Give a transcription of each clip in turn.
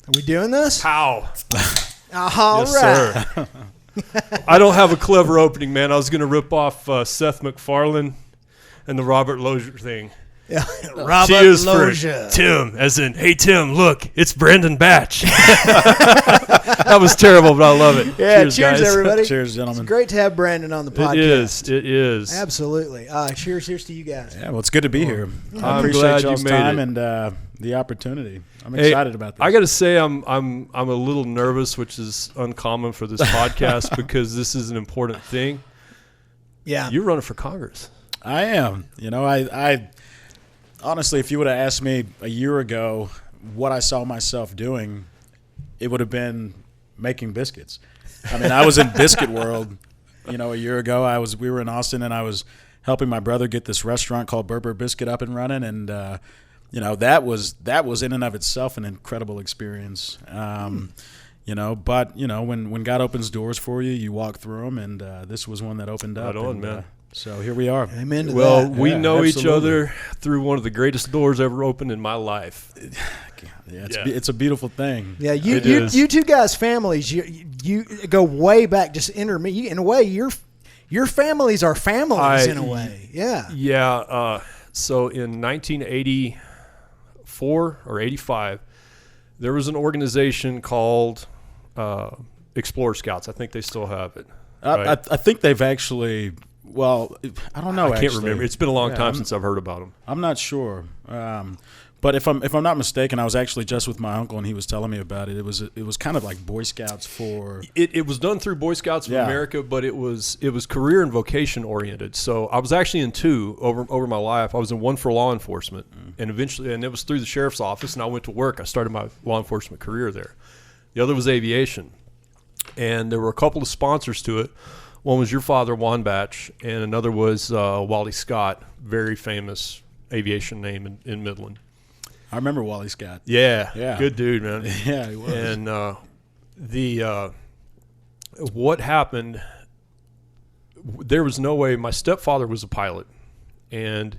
Are we doing this? How? All Yes, right. sir. I don't have a clever opening, man. I was going to rip off Seth MacFarlane and the Robert Lozier thing. Yeah. Robert Cheers Lozier. for Tim, as in, hey, Tim, look, it's Brendan Batch. That was terrible, but I love it. Yeah, cheers, cheers guys. everybody. Cheers, gentlemen. It's great to have Brandon on the podcast. It is. Absolutely. Cheers to you guys. Yeah, well, it's good to be here. I I'm appreciate glad you y'all's made time it. and the opportunity. I'm Hey, excited about this. I got to say, I'm a little nervous, which is uncommon for this podcast because this is an important thing. Yeah. You're running for Congress. I am. You know, I honestly, if you would have asked me a year ago what I saw myself doing, it would have been making biscuits. I mean, I was in biscuit world, you know, a year ago. We were in Austin, and I was helping my brother get this restaurant called Berber Biscuit up and running, and you know, that was in and of itself an incredible experience. You know, but you know, when God opens doors for you, you walk through them, and this was one that opened up. Right on, and, man. So here we are. Amen to Well, that. we Yeah, know each absolutely. other through one of the greatest doors ever opened in my life. Yeah, Yeah. it's a beautiful thing. Yeah, you It is. two guys' families, you go way back. Just in a way, your families are families in a way. Yeah. Yeah. So in 1984 or 85, there was an organization called Explorer Scouts. I think they still have it. Right? I think they've actually. Well, I don't know. I can't actually. remember. It's been a long time I'm- since I've heard about them. I'm not sure. But if I'm not mistaken, I was actually just with my uncle and he was telling me about it. It was kind of like Boy Scouts for. It was done through Boy Scouts of Yeah. America, but it was career and vocation oriented. So I was actually in two over my life. I was in one for law enforcement, and it was through the sheriff's office, and I went to work. I started my law enforcement career there. The other was aviation, and there were a couple of sponsors to it. One was your father, Juan Batch, and another was Wally Scott, very famous aviation name in Midland. I remember Wally Scott. Yeah, Yeah. good dude, man. Yeah, he was. And what happened, there was no way. My stepfather was a pilot, and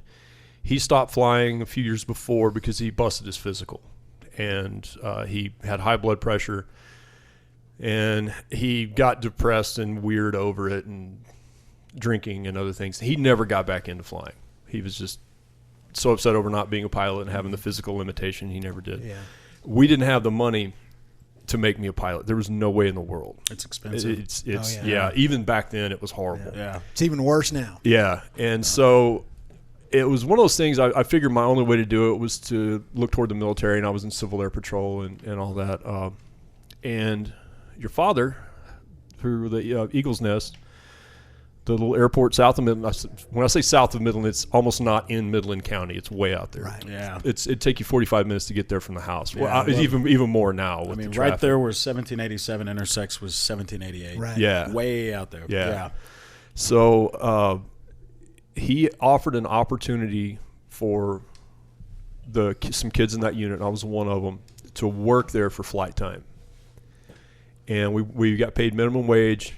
he stopped flying a few years before because he busted his physical, and he had high blood pressure, and he got depressed and weird over it and drinking and other things. He never got back into flying. He was just so upset over not being a pilot and having the physical limitation. He never did. Yeah. We didn't have the money to make me a pilot. There was no way in the world. It's expensive. It's Oh, yeah. Even back then, it was horrible. yeah. It's even worse now. Yeah, and so it was one of those things. I figured my only way to do it was to look toward the military, and I was in Civil Air Patrol and all that. And your father, through the Eagle's Nest, the little airport south of Midland. When I say south of Midland, it's almost not in Midland County. It's way out there. Right. Yeah. It'd take you 45 minutes to get there from the house. Well, Yeah, well, even more now. With I mean, the right traffic. there where 1787 intersects was 1788. Right. Yeah. Way out there. Yeah. So he offered an opportunity for some kids in that unit, and I was one of them, to work there for flight time. And we got paid minimum wage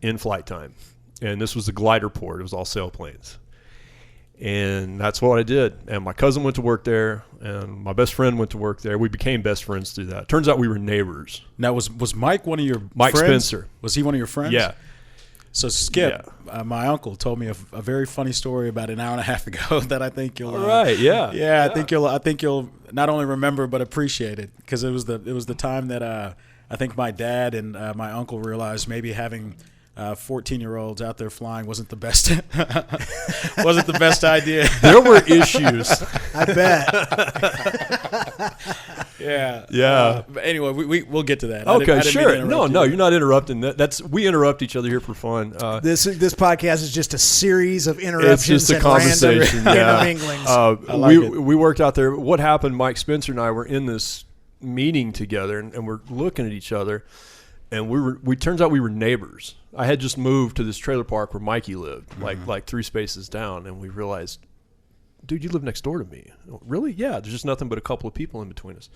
in flight time. And this was a glider port. It was all sailplanes. And that's what I did. And my cousin went to work there, and my best friend went to work there. We became best friends through that. Turns out we were neighbors. Now, was Mike one of your Mike friends? Spencer. Was he one of your friends? Yeah. So Skip, my uncle, told me a very funny story about an hour and a half ago that I think you'll. All right, yeah. I think you'll not only remember but appreciate it, because it was the time that I think my dad and my uncle realized maybe having 14-year-olds out there flying wasn't the best idea. There were issues. I bet. Yeah. But anyway, we'll get to that. Okay, I didn't mean to sure. interrupt No, you. you're not interrupting. We interrupt each other here for fun. This podcast is just a series of interruptions It's just a and conversation. random Yeah. interminglings. I like it. We worked out there. What happened? Mike Spencer and I were in this meeting together, and we're looking at each other, and we turns out we were neighbors. I had just moved to this trailer park where Mikey lived, like 3 spaces down, and we realized, dude, you live next door to me. Really? Yeah. There's just nothing but a couple of people in between us.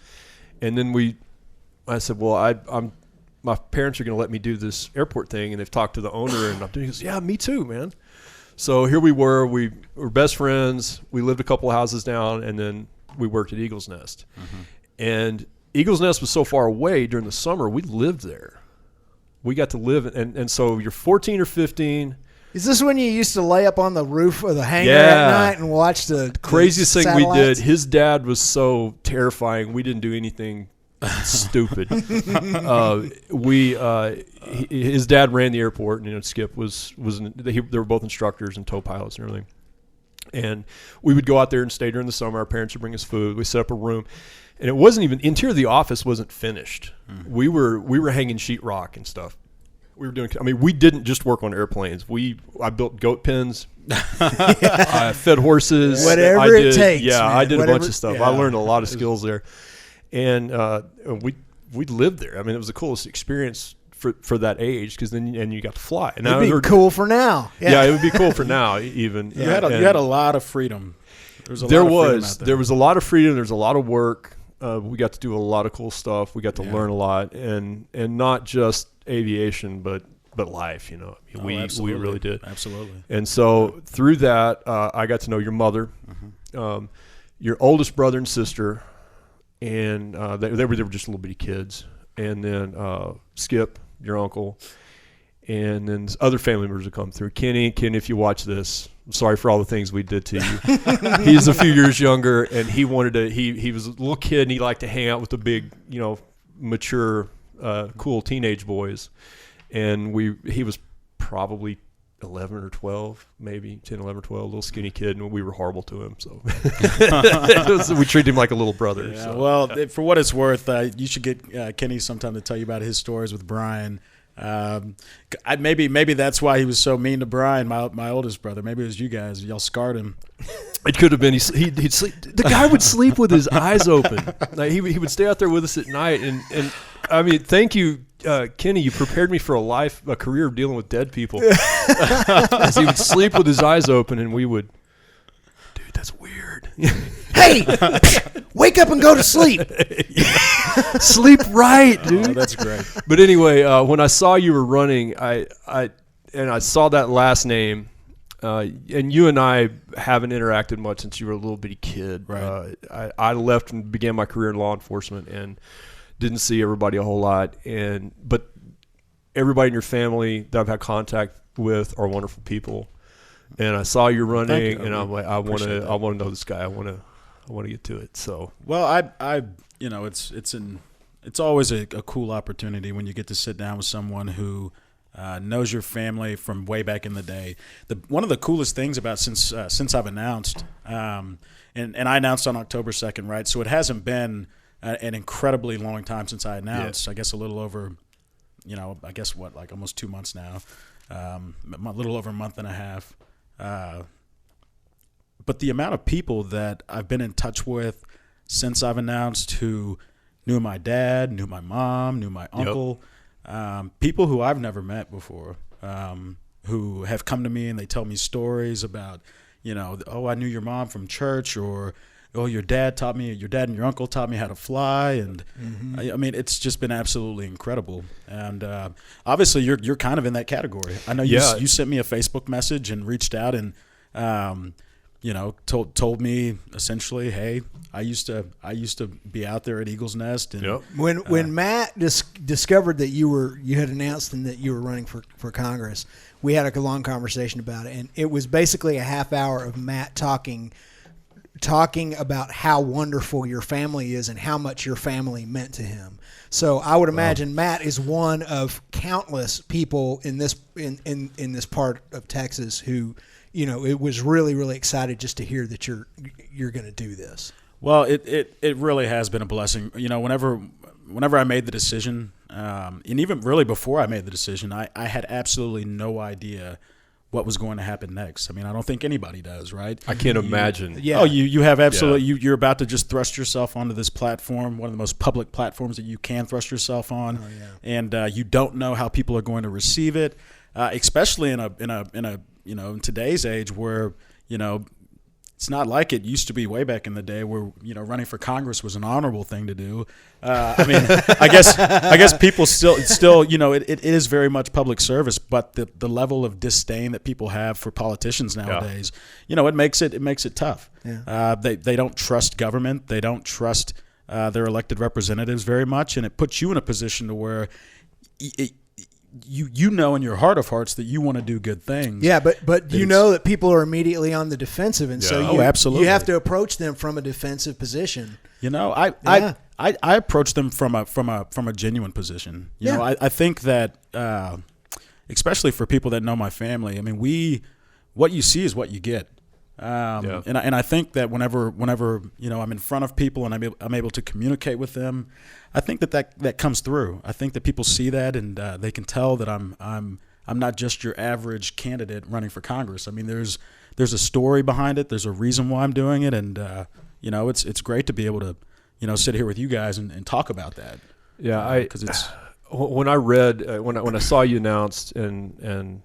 And then I said, well, my parents are going to let me do this airport thing, and they've talked to the owner, and I'm doing. He goes, yeah, me too, man. So here we were. We were best friends. We lived a couple of houses down, and then we worked at Eagle's Nest. And Eagles Nest was so far away during the summer, we lived there. We got to live, and so you're 14 or 15. Is this when you used to lay up on the roof of the hangar at night and watch the craziest thing we satellites? did? His dad was so terrifying. We didn't do anything stupid. His dad ran the airport, and Skip they were both instructors and tow pilots and everything. And we would go out there and stay during the summer. Our parents would bring us food. We set up a room, and it wasn't even interior of the office wasn't finished. Mm-hmm. We were hanging sheetrock and stuff. We were doing. I mean, we didn't just work on airplanes. I built goat pens. I fed horses. Whatever it takes. Yeah, man. I did Whatever, a bunch of stuff. Yeah. I learned a lot of skills there, and we lived there. I mean, it was the coolest experience for that age, because then you got to fly. And it'd be cool for now. Yeah, it would be cool for now. Even you had a lot of freedom. There was a lot of freedom. There's a lot of work. We got to do a lot of cool stuff. We got to learn a lot, and not just aviation, but life. We really did. Absolutely. And so through that, I got to know your mother, your oldest brother and sister, and they were just little bitty kids, and then Skip, your uncle, and then other family members would come through. Kenny, if you watch this, I'm sorry for all the things we did to you. He's a few years younger, and he wanted to. He was a little kid, and he liked to hang out with the big, mature, cool teenage boys. And he was probably 11 or 12, maybe 10, 11 or 12, little skinny kid, and we were horrible to him. So we treated him like a little brother. Yeah, so. Well, for what it's worth, you should get Kenny sometime to tell you about his stories with Brian. Maybe that's why he was so mean to Brian, my oldest brother. Maybe it was you guys. Y'all scarred him. It could have been. He'd sleep. The guy would sleep with his eyes open. Like he would stay out there with us at night. And I mean, thank you, Kenny. You prepared me for a career of dealing with dead people. As he would sleep with his eyes open, and we would. Dude, that's weird. Hey, wake up and go to sleep. Sleep right, dude. Oh, that's great. But anyway, when I saw you were running, I saw that last name, and you and I haven't interacted much since you were a little bitty kid. Right. I left and began my career in law enforcement and didn't see everybody a whole lot. But everybody in your family that I've had contact with are wonderful people. And I saw you running, and I'm like, I want to know this guy. I want to get to it. So well, it's always a cool opportunity when you get to sit down with someone who knows your family from way back in the day. One of the coolest things about since I've announced, and I announced on October 2nd, right? So it hasn't been an incredibly long time since I announced. Yeah. I guess a little over, like almost 2 months now, a little over a month and a half. But the amount of people that I've been in touch with since I've announced who knew my dad, knew my mom, knew my uncle, people who I've never met before, who have come to me and they tell me stories about, I knew your mom from church, or, your dad and your uncle taught me how to fly. And I mean, it's just been absolutely incredible. And obviously you're kind of in that category. I know you sent me a Facebook message and reached out and, told me essentially, hey, I used to be out there at Eagles Nest. And when Matt discovered that you had announced and that you were running for Congress, we had a long conversation about it, and it was basically a half hour of Matt talking about how wonderful your family is and how much your family meant to him. So I would imagine Matt is one of countless people in this part of Texas who, it was really, really excited just to hear that you're going to do this. Well, it really has been a blessing. Whenever I made the decision, and even really before I made the decision, I had absolutely no idea what was going to happen next. I mean, I don't think anybody does, right? I can't imagine. Yeah. Oh, you have absolutely. Yeah. You're about to just thrust yourself onto this platform, one of the most public platforms that you can thrust yourself on, and you don't know how people are going to receive it, especially in today's age where it's not like it used to be way back in the day where running for Congress was an honorable thing to do. I mean, I guess people still it is very much public service, but the level of disdain that people have for politicians nowadays, it makes it tough. Yeah. They don't trust government. They don't trust their elected representatives very much, and it puts you in a position to where you know in your heart of hearts that you want to do good things. Yeah, but you know that people are immediately on the defensive, and so absolutely. You have to approach them from a defensive position. You know, I approach them from a genuine position. You know, I think that especially for people that know my family, I mean, what you see is what you get. And I think that whenever I'm in front of people and I'm able to communicate with them, I think that comes through. I think that people see that and they can tell that I'm not just your average candidate running for Congress. I mean, there's a story behind it. There's a reason why I'm doing it, and it's great to be able to sit here with you guys and talk about that. Yeah, because it's when I read when I saw you announced and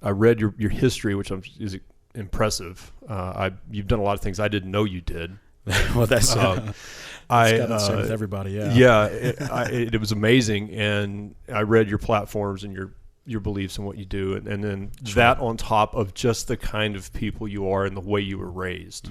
I read your history, which is impressive. You've done a lot of things I didn't know you did. Well, that's the same with everybody. Yeah, it was amazing, and I read your platforms and your beliefs and what you do, and then that on top of just the kind of people you are and the way you were raised,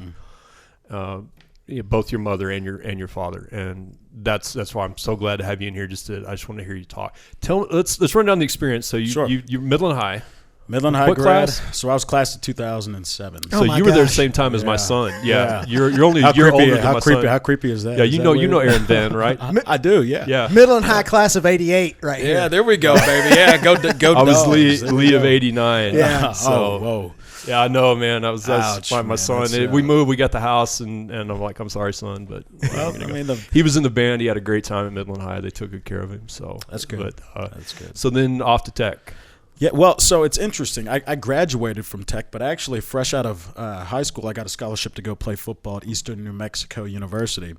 both your mother and your father, and that's why I'm so glad to have you in here. I just want to hear you talk. Let's run down the experience. So you're Midland High. Midland High what grad. Class? So I was class of 2007. So you were there the same time as my son. Yeah. You're only a year older than my son. How creepy is that? Yeah, you know Aaron Vann, right? I do. Yeah. Midland High class of '88, right here. Yeah, there we go, baby. Yeah, go. I was Lee of '89. Yeah. So, whoa. Yeah, I know, man. That's Ouch, my son. We moved. We got the house, and I'm like, I'm sorry, son, but he was in the band. He had a great time at Midland High. They took good care of him. So that's good. That's good. So then off to Tech. Yeah, well, so it's interesting. I graduated from Tech, but actually fresh out of high school, I got a scholarship to go play football at Eastern New Mexico University.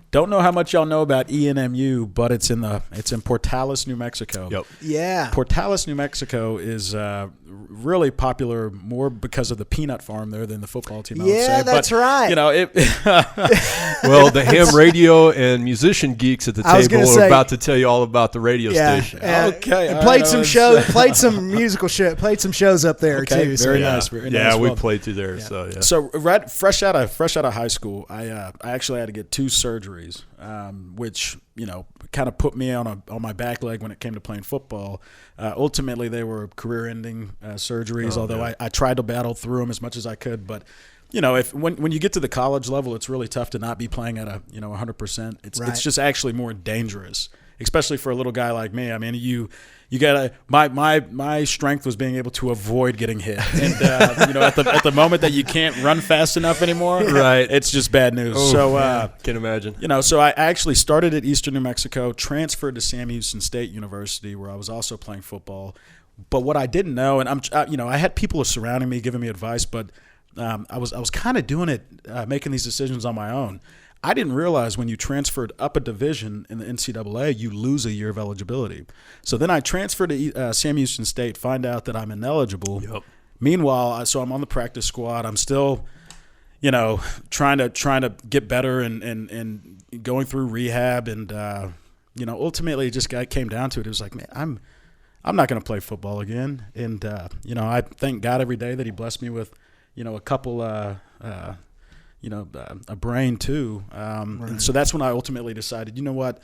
Don't know how much y'all know about ENMU, but it's in Portales, New Mexico. Yep. Yeah. Portales, New Mexico is really popular more because of the peanut farm there than the football team. I would say. That's right. You know, well, the ham radio and musician geeks at the table are about to tell you all about the radio station. Okay. Played some shows. Played some musical shit. Played some shows up there too. Very nice. Very nice. Yeah, we played through there. Yeah. So fresh out of high school, I actually had to get 2 surgeries, which kind of put me on my back leg when it came to playing football. Ultimately, they were career-ending surgeries. Although I tried to battle through them as much as I could, but. When you get to the college level, it's really tough to not be playing at 100%. It's just actually more dangerous, especially for a little guy like me. I mean, you gotta. My strength was being able to avoid getting hit, and at the moment that you can't run fast enough anymore, right? It's just bad news. Can imagine. So I actually started at Eastern New Mexico, transferred to Sam Houston State University, where I was also playing football. But what I didn't know, and I had people surrounding me giving me advice, but I was kind of doing it, making these decisions on my own. I didn't realize when you transferred up a division in the NCAA, you lose a year of eligibility. So then I transferred to Sam Houston State, find out that I'm ineligible. Yep. Meanwhile, so I'm on the practice squad. I'm still, trying to get better and going through rehab. And, ultimately it just came down to it. It was like, man, I'm not going to play football again. And, I thank God every day that he blessed me with, a couple, a brain too. Right. And so that's when I ultimately decided, you know what,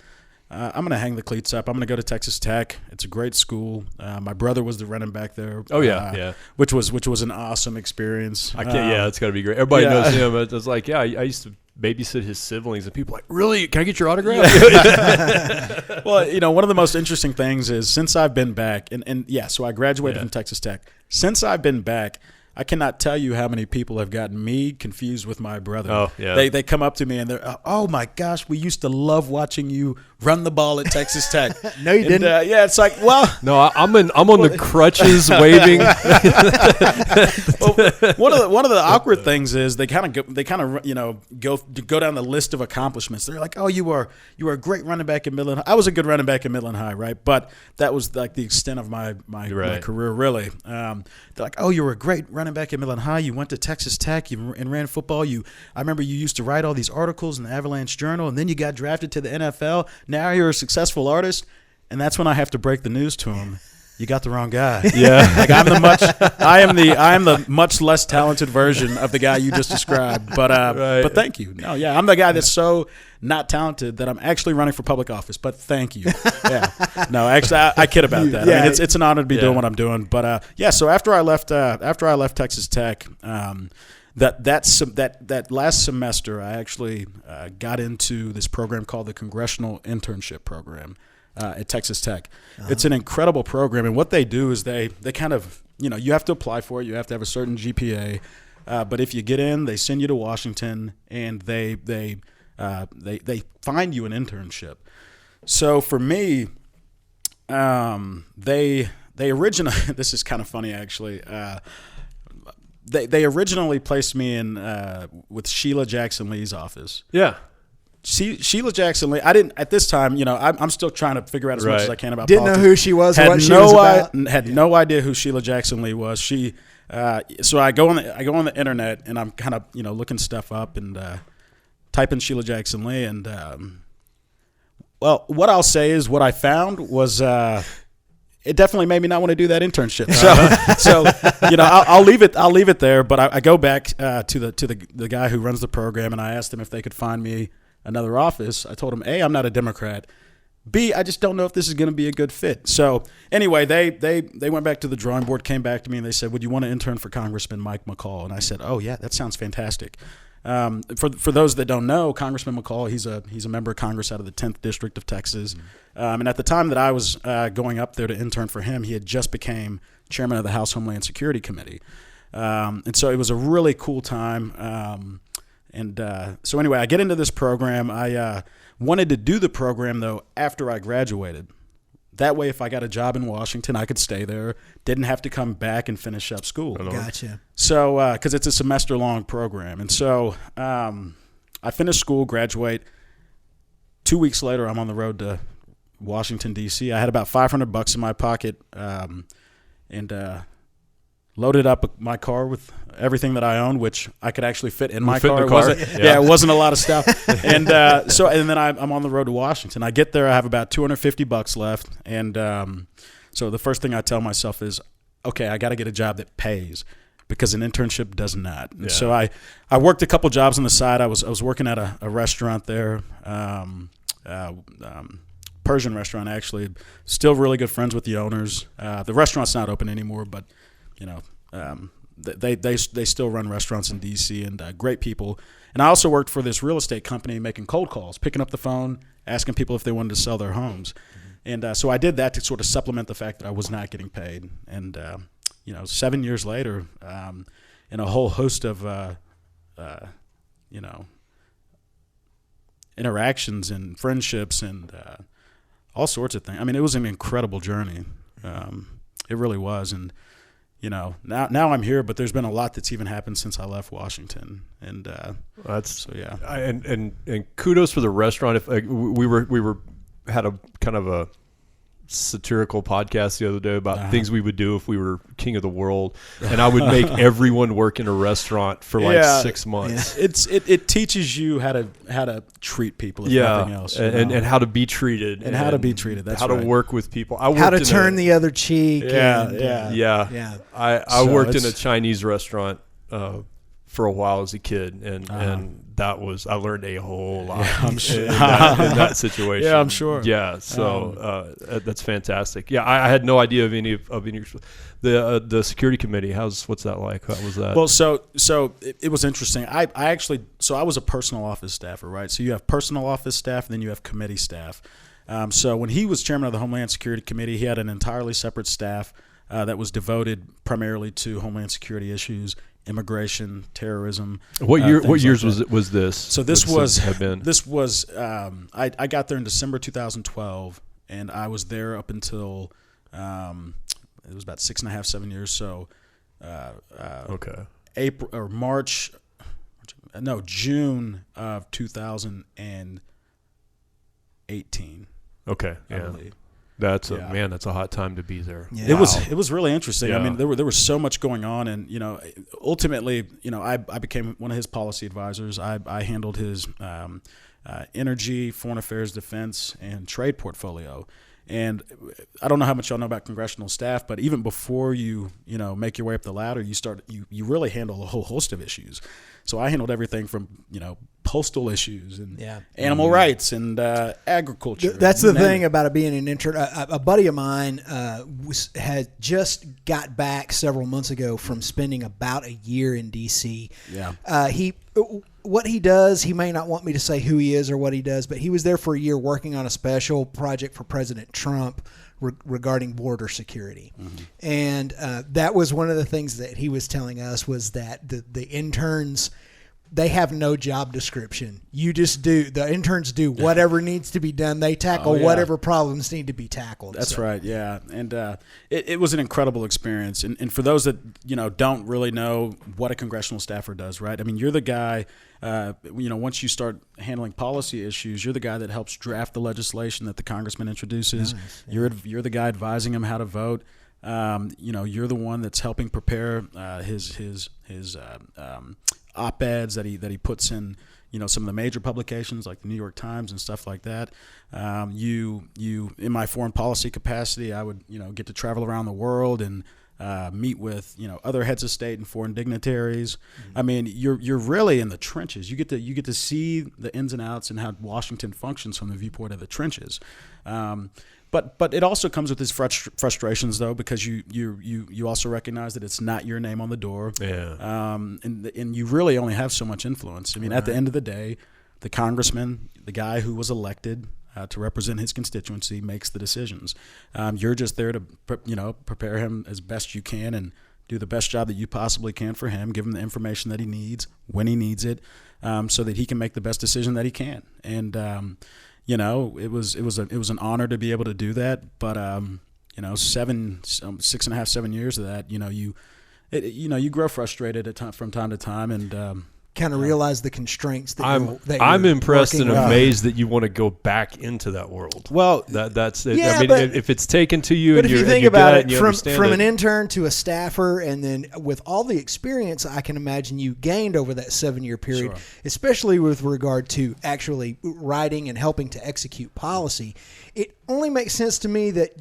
I'm going to hang the cleats up. I'm going to go to Texas Tech. It's a great school. My brother was the running back there. Oh yeah. Which was an awesome experience. It's got to be great. Everybody knows him. It was like, I used to babysit his siblings, and people are like, really? Can I get your autograph? Well, one of the most interesting things is since I've been back, so I graduated from Texas Tech. Since I've been back, I cannot tell you how many people have gotten me confused with my brother. Oh, yeah. They come up to me and they're, oh my gosh, we used to love watching you run the ball at Texas Tech. No, you didn't. It's like, well, no, I'm on the crutches waving. Well, one of the awkward things is they kind of go down the list of accomplishments. They're like, oh, you were a great running back at Midland High. I was a good running back at Midland High, right? But that was like the extent of my career, really. They're like, oh, you were a great running back at Midland High. You went to Texas Tech and ran football. I remember you used to write all these articles in the Avalanche Journal, and then you got drafted to the NFL. Now you're a successful artist. And that's when I have to break the news to him. you got the wrong guy. Yeah. Like I am the much less talented version of the guy you just described. But Right. but thank you. No, yeah, I'm the guy that's so not talented that I'm actually running for public office. But thank you. Yeah. No, actually, I kid about that. Yeah. I mean, it's an honor to be Yeah. doing what I'm doing. But yeah. So after I left Texas Tech, that last semester, I actually got into this program called the Congressional Internship Program at Texas Tech. It's an incredible program, and what they do is they kind of, you have to apply for it. You have to have a certain GPA, but if you get in, they send you to Washington, and they find you an internship. So for me, they originally this is kind of funny actually. They originally placed me in with Sheila Jackson Lee's office. Yeah. Sheila Jackson Lee. I didn't at this time. I'm still trying to figure out as much as I can about Didn't politics. know who she was or Had what she no was about. Had no idea who Sheila Jackson Lee was. She. So I go on the internet and I'm kind of looking stuff up and type in Sheila Jackson Lee and well, what I'll say is what I found was. It definitely made me not want to do that internship. So I'll leave it there. But I go back to the guy who runs the program, and I asked him if they could find me another office. I told him, A, I'm not a Democrat. B, I just don't know if this is going to be a good fit. So anyway, they went back to the drawing board, came back to me, and they said, would you want to intern for Congressman Mike McCall? And I said, oh yeah, that sounds fantastic. For those that don't know, Congressman McCall, he's a member of Congress out of the 10th District of Texas. And at the time that I was going up there to intern for him, he had just became chairman of the House Homeland Security Committee. And so it was a really cool time. So anyway, I get into this program. I wanted to do the program, though, after I graduated. That way, if I got a job in Washington, I could stay there, didn't have to come back and finish up school. Gotcha. So, because it's a semester-long program. And so I finished school, graduate. 2 weeks later, I'm on the road to Washington, D.C. I had about $500 in my pocket and loaded up my car with everything that I owned, which I could actually fit in my car. In the car. It wasn't a lot of stuff. And then I'm on the road to Washington. I get there, I have about $250 left, and so the first thing I tell myself is, okay, I got to get a job that pays, because an internship does not. And so I worked a couple jobs on the side. I was working at a restaurant there, Persian restaurant actually. Still really good friends with the owners. The restaurant's not open anymore, but they still run restaurants in DC, and great people. And I also worked for this real estate company making cold calls, picking up the phone, asking people if they wanted to sell their homes. And so I did that to sort of supplement the fact that I was not getting paid. And 7 years later, in a whole host of interactions and friendships and all sorts of things. I mean, it was an incredible journey. It really was. And now I'm here, but there's been a lot that's even happened since I left Washington. And and kudos for the restaurant. If we had a kind of a satirical podcast the other day about things we would do if we were king of the world, and I would make everyone work in a restaurant for 6 months. It teaches you how to treat people, if nothing else, and how to be treated, and how to be treated. That's how right. to work with people. How to turn the other cheek. Yeah. I worked in a Chinese restaurant for a while as a kid, and that was, I learned a whole lot I'm sure. in that situation. Yeah, I'm sure. Yeah, so that's fantastic. Yeah, I had no idea of any the security committee. What's that like? How was that? Well, so it was interesting. I was a personal office staffer, right? So you have personal office staff, and then you have committee staff. So when he was chairman of the Homeland Security Committee, he had an entirely separate staff that was devoted primarily to Homeland Security issues, immigration, terrorism. What years was this? So this was I got there in December 2012, and I was there up until it was about 6.5, 7 years. So June of 2018. Okay, I believe. That's a hot time to be there. Yeah. It was really interesting. Yeah. I mean, there was so much going on, and ultimately, I became one of his policy advisors. I handled his energy, foreign affairs, defense, and trade portfolio. And I don't know how much y'all know about congressional staff, but even before you make your way up the ladder, you really handle a whole host of issues. So I handled everything from postal issues and animal rights and agriculture. That's the thing about it being an intern. A buddy of mine had just got back several months ago from spending about a year in D.C. Yeah. What he does, he may not want me to say who he is or what he does, but he was there for a year working on a special project for President Trump regarding border security. Mm-hmm. And that was one of the things that he was telling us was that the interns, they have no job description. The interns do whatever needs to be done. They tackle whatever problems need to be tackled. That's right, yeah. And it was an incredible experience. And for those that, don't really know what a congressional staffer does, right? I mean, you're the guy, once you start handling policy issues, you're the guy that helps draft the legislation that the congressman introduces. Nice, yeah. You're the guy advising him how to vote. You're the one that's helping prepare his op-eds that he puts in, some of the major publications like the New York Times and stuff like that. You in my foreign policy capacity, I would get to travel around the world and meet with other heads of state and foreign dignitaries. Mm-hmm. I mean, you're really in the trenches. You get to see the ins and outs and how Washington functions from the viewpoint of the trenches. But it also comes with its frustrations, though, because you also recognize that it's not your name on the door. Yeah. And you really only have so much influence. I mean, At the end of the day, the congressman, the guy who was elected to represent his constituency, makes the decisions. You're just there to prepare him as best you can and do the best job that you possibly can for him, give him the information that he needs when he needs it, so that he can make the best decision that he can. And it was an honor to be able to do that. But 6.5, 7 years of that, you grow frustrated from time to time, and kind of realize the constraints that I'm impressed and with. amazed that you want to go back into that world. Well, that's it. Yeah, I mean, if it's taken to you, but and if you think you about get it, and from an intern to a staffer, and then with all the experience I can imagine you gained over that 7-year period, Sure. especially with regard to actually writing and helping to execute policy, it only makes sense to me that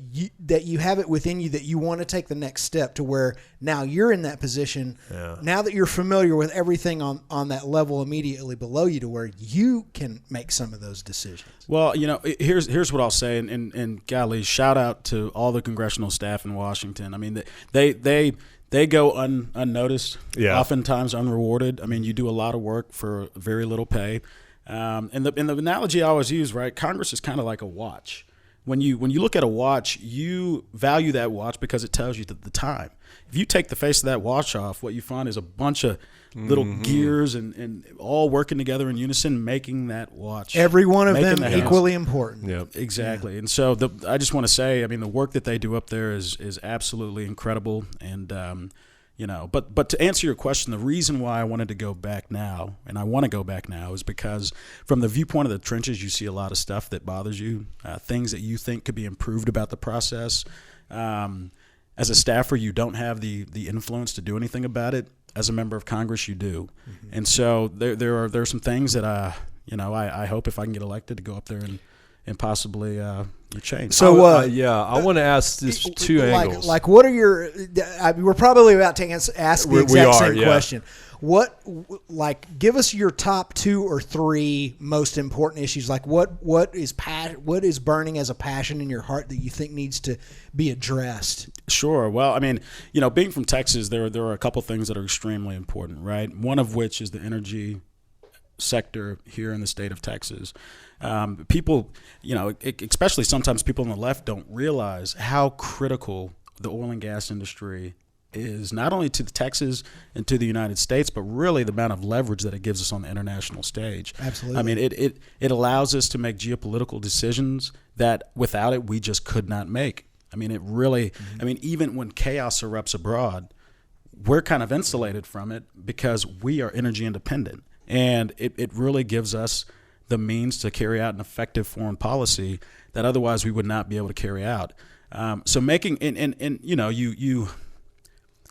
you have it within you that you want to take the next step to where now you're in that position. Yeah. Now that you're familiar with everything on that level immediately below you, to where you can make some of those decisions. Well, here's what I'll say, and golly, shout out to all the congressional staff in Washington. I mean, they go unnoticed, oftentimes unrewarded. I mean, you do a lot of work for very little pay. And the analogy I always use, right? Congress is kind of like a watch. When you look at a watch, you value that watch because it tells you the time. If you take the face of that watch off, what you find is a bunch of little gears and all working together in unison, making that watch. Every one of them equally important. Yep. Exactly. Yeah. And so I just want to say, I mean, the work that they do up there is absolutely incredible. And but to answer your question, the reason why I wanted to go back now, and I want to go back now, is because from the viewpoint of the trenches, you see a lot of stuff that bothers you, things that you think could be improved about the process. As a staffer, you don't have the influence to do anything about it. As a member of Congress, you do. Mm-hmm. And so there are some things that I hope if I can get elected to go up there and possibly change. So I want to ask this two angles. Like, what are your? We're probably about to ask the exact same question. Give us your top 2 or 3 most important issues. Like, what is burning as a passion in your heart that you think needs to be addressed? Sure. Well, I mean, being from Texas, there are a couple things that are extremely important, right? One of which is the energy sector here in the state of Texas. People, especially sometimes people on the left don't realize how critical the oil and gas industry is, not only to Texas and to the United States, but really the amount of leverage that it gives us on the international stage. Absolutely. I mean, it allows us to make geopolitical decisions that without it, we just could not make. I mean, it really, even when chaos erupts abroad, we're kind of insulated from it because we are energy independent. And it really gives us the means to carry out an effective foreign policy that otherwise we would not be able to carry out. So making,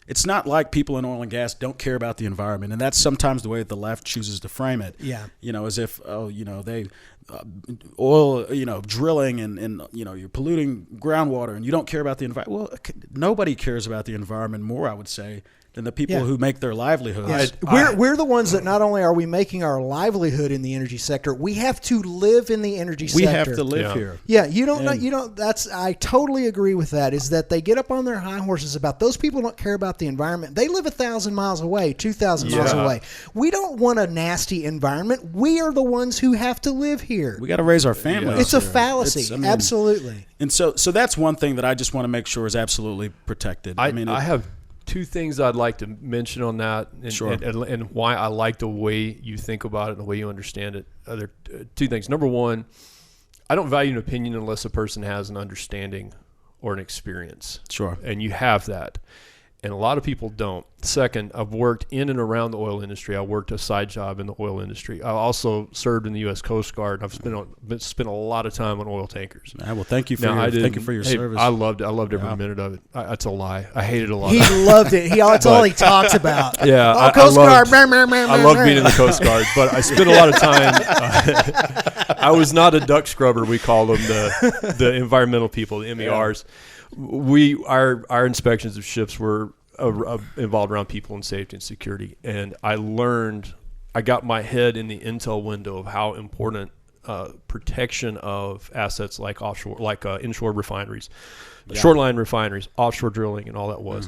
it's not like people in oil and gas don't care about the environment, and that's sometimes the way that the left chooses to frame it. Yeah. As if they oil drilling and you're polluting groundwater and you don't care about the environment. Well, nobody cares about the environment more, I would say, than the people who make their livelihoods. We're the ones that not only are we making our livelihood in the energy sector, we have to live in the energy sector. We have to live here. Yeah, you don't. I totally agree with that. Is that they get up on their high horses about those people don't care about the environment. They live 1,000 miles away, 2,000 miles away. We don't want a nasty environment. We are the ones who have to live here. We got to raise our families. It's a fallacy. Absolutely. And so that's one thing that I just want to make sure is absolutely protected. I have two things I'd like to mention on that, and why I like the way you think about it and the way you understand it. There are two things. Number one, I don't value an opinion unless a person has an understanding or an experience. Sure. And you have that. And a lot of people don't. Second, I've worked in and around the oil industry. I worked a side job in the oil industry. I also served in the U.S. Coast Guard. I've spent a lot of time on oil tankers. Well, thank you for your service. I loved it. I loved every minute of it. That's a lie. I hated it a lot. He loved it. That's all he talks about. Yeah, Coast Guard. I love being in the Coast Guard, but I spent a lot of time. I was not a duck scrubber. We call them the environmental people, the MERs. Our inspections of ships were involved around people and safety and security, and I got my head in the intel window of how important protection of assets like offshore, inshore refineries, shoreline refineries, offshore drilling, and all that was,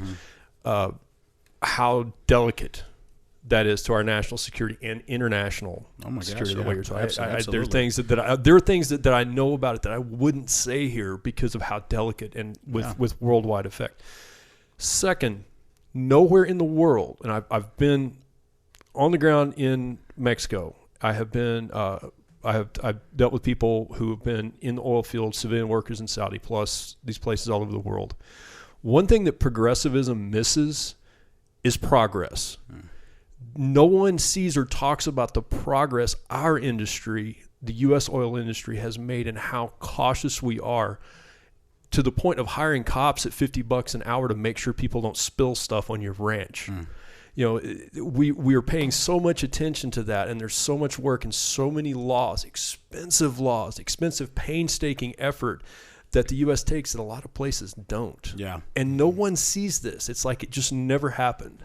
how delicate that is to our national security and international security. The way you're talking, there are things that I know about it that I wouldn't say here because of how delicate and with worldwide effect. Second, nowhere in the world, and I've been on the ground in Mexico. I've dealt with people who have been in the oil field, civilian workers in Saudi, plus these places all over the world. One thing that progressivism misses is progress. No one sees or talks about the progress our industry, the U.S. oil industry, has made and how cautious we are, to the point of hiring cops at $50 an hour to make sure people don't spill stuff on your ranch. We are paying so much attention to that, and there's so much work and so many laws, expensive, painstaking effort that the U.S. takes that a lot of places don't. Yeah. And no one sees this. It's like it just never happened.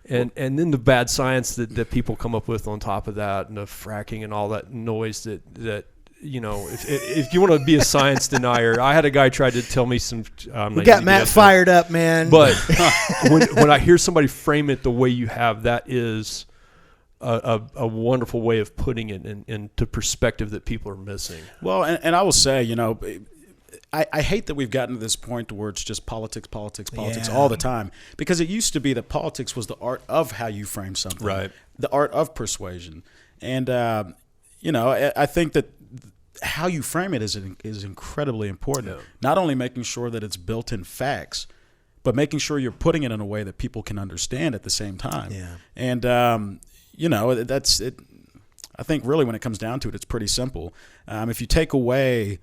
And then the bad science that people come up with on top of that, and the fracking and all that noise that if you want to be a science denier, I had a guy try to tell me some. We got Matt fired up, man. But when I hear somebody frame it the way you have, that is a wonderful way of putting it into perspective that people are missing. Well, and I will say, I hate that we've gotten to this point where it's just politics all the time, because it used to be that politics was the art of how you frame something, right? The art of persuasion. And, I think that how you frame it is incredibly important. Yeah. Not only making sure that it's built in facts, but making sure you're putting it in a way that people can understand at the same time. Yeah. And, that's it. I think really when it comes down to it, it's pretty simple. If you take away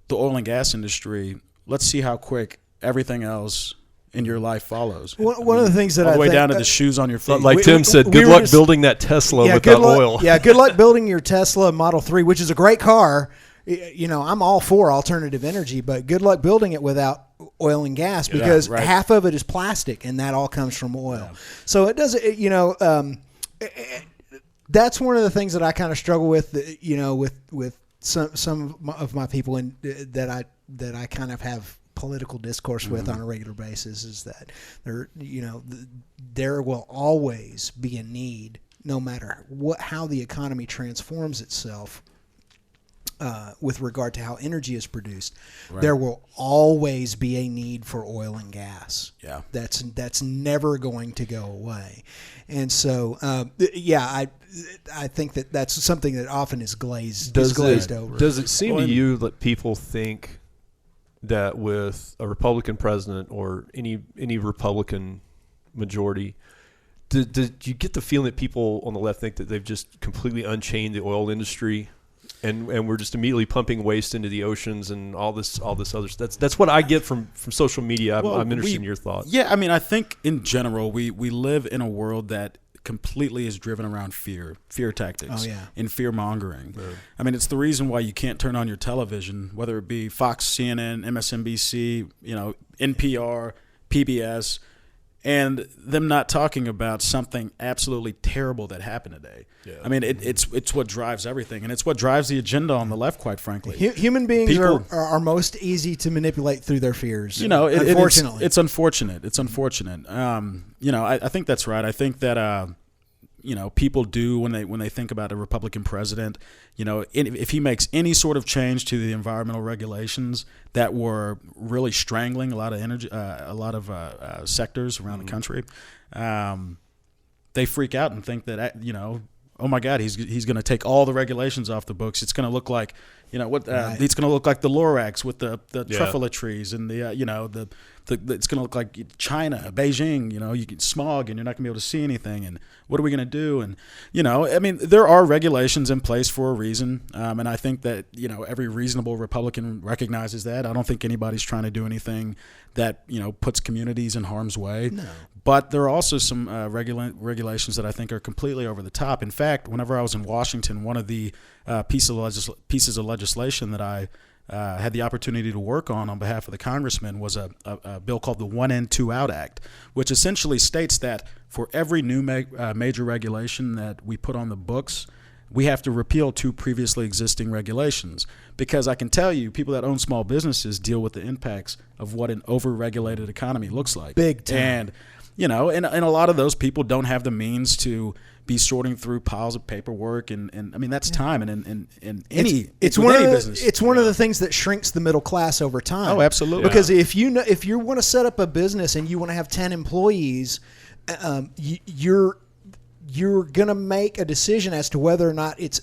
the oil and gas industry, let's see how quick everything else in your life follows. One of the things that all the way down to the shoes on your feet. Like Tim said, good luck building that Tesla without oil. Yeah, good luck building your Tesla Model 3, which is a great car. I'm all for alternative energy, but good luck building it without oil and gas, because half of it is plastic, and that all comes from oil. Yeah. So it doesn't, that's one of the things that I kind of struggle with, with some of my people that I kind of have political discourse with on a regular basis, is that there will always be a need, no matter how the economy transforms itself, with regard to how energy is produced. Right. There will always be a need for oil and gas. Yeah, that's never going to go away. And so, I think that's something that often is glazed over. Does it seem to you that people think that with a Republican president or any Republican majority, did you get the feeling that people on the left think that they've just completely unchained the oil industry and we're just immediately pumping waste into the oceans and all this other stuff. That's what I get from social media. I'm interested in your thoughts. Yeah, I mean, I think in general we live in a world that completely is driven around fear tactics, and fear mongering. Yeah. I mean, it's the reason why you can't turn on your television, whether it be Fox, CNN, MSNBC, NPR, PBS, and them not talking about something absolutely terrible that happened today. Yeah. I mean, it's what drives everything, and it's what drives the agenda on the left, quite frankly. Human beings are most easy to manipulate through their fears. Unfortunately. It's unfortunate. It's unfortunate. I think that's right. I think that people do when they think about a Republican president, if he makes any sort of change to the environmental regulations that were really strangling a lot of energy, a lot of sectors around the country, they freak out and think that oh my God, he's going to take all the regulations off the books. It's going to look like it's going to look like the Lorax with the truffula trees and it's going to look like China, Beijing, you get smog and you're not going to be able to see anything. And what are we going to do? And, I mean, there are regulations in place for a reason. And I think that, every reasonable Republican recognizes that. I don't think anybody's trying to do anything that, puts communities in harm's way. No. But there are also some regulations that I think are completely over the top. In fact, whenever I was in Washington, one of the pieces of legislation that I had the opportunity to work on behalf of the congressman was a bill called the 1 In, 2 Out Act, which essentially states that for every new major regulation that we put on the books, we have to repeal 2 previously existing regulations. Because I can tell you, people that own small businesses deal with the impacts of what an over-regulated economy looks like. Big time. And, and a lot of those people don't have the means to be sorting through piles of paperwork, and I mean that's time, and any business. It's one of the things that shrinks the middle class over time. Oh, absolutely. Because if you want to set up a business and you want to have 10 employees, you're going to make a decision as to whether or not it's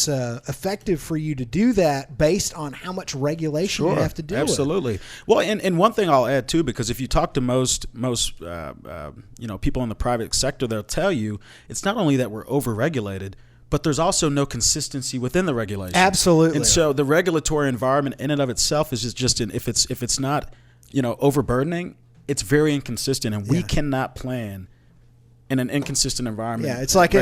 effective for you to do that based on how much regulation you have to do. Absolutely. Well, and one thing I'll add too, because if you talk to most people in the private sector, they'll tell you it's not only that we're overregulated, but there's also no consistency within the regulation. Absolutely. And so the regulatory environment in and of itself is just if it's not overburdening, it's very inconsistent, and we cannot plan in an inconsistent environment. Yeah, it's like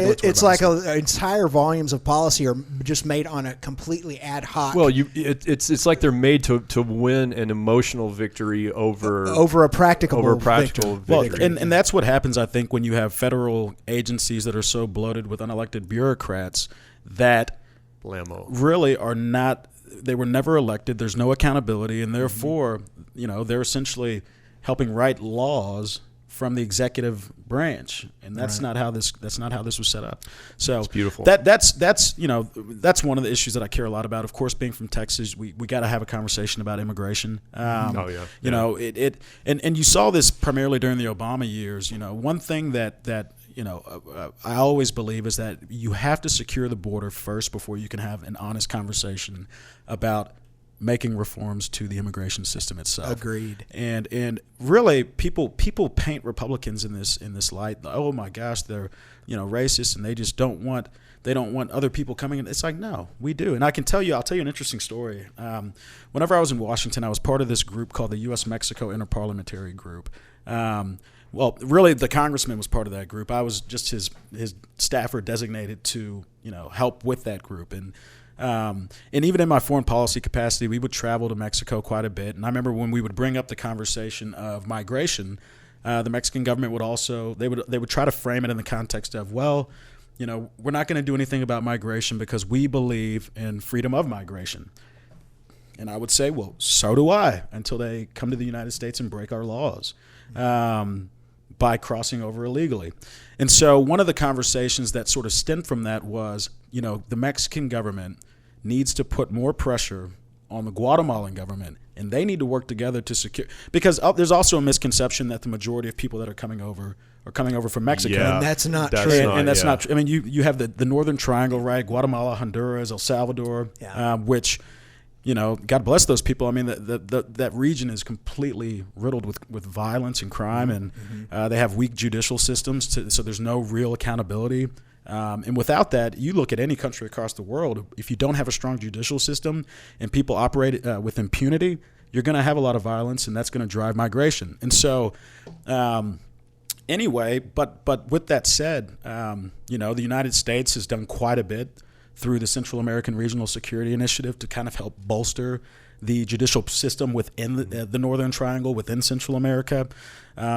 entire volumes of policy are just made on a completely ad hoc. Well, it's like they're made to win an emotional victory over a practical victory. Well, and that's what happens, I think, when you have federal agencies that are so bloated with unelected bureaucrats that really are not. They were never elected. There's no accountability, and therefore, they're essentially helping write laws from the executive branch, and that's not how this was set up. So it's beautiful. That's one of the issues that I care a lot about. Of course, being from Texas, we got to have a conversation about immigration. And you saw this primarily during the Obama years. One thing that I always believe is that you have to secure the border first before you can have an honest conversation about making reforms to the immigration system itself. Agreed. And really, people paint Republicans in this light. Oh my gosh, they're racist, and they just don't want other people coming in. It's like, no, we do. And I'll tell you an interesting story. Whenever I was in Washington, I was part of this group called the U.S.-Mexico Interparliamentary Group. Well, really, the congressman was part of that group. I was just his staffer designated to help with that group. And even in my foreign policy capacity, we would travel to Mexico quite a bit. And I remember when we would bring up the conversation of migration, the Mexican government would also they would try to frame it in the context of, well, we're not going to do anything about migration because we believe in freedom of migration. And I would say, well, so do I, until they come to the United States and break our laws by crossing over illegally. And so one of the conversations that sort of stemmed from that was, the Mexican government needs to put more pressure on the Guatemalan government, and they need to work together to secure, because there's also a misconception that the majority of people that are coming over from Mexico. Yeah, and that's not true. And that's not true. I mean, you have the Northern Triangle, right? Guatemala, Honduras, El Salvador, which, God bless those people. I mean, that region is completely riddled with violence and crime, and they have weak judicial systems, so there's no real accountability. And without that, you look at any country across the world, if you don't have a strong judicial system and people operate with impunity, you're going to have a lot of violence, and that's going to drive migration. And so anyway, but with that said, the United States has done quite a bit through the Central American Regional Security Initiative to kind of help bolster the judicial system within the Northern Triangle, within Central America,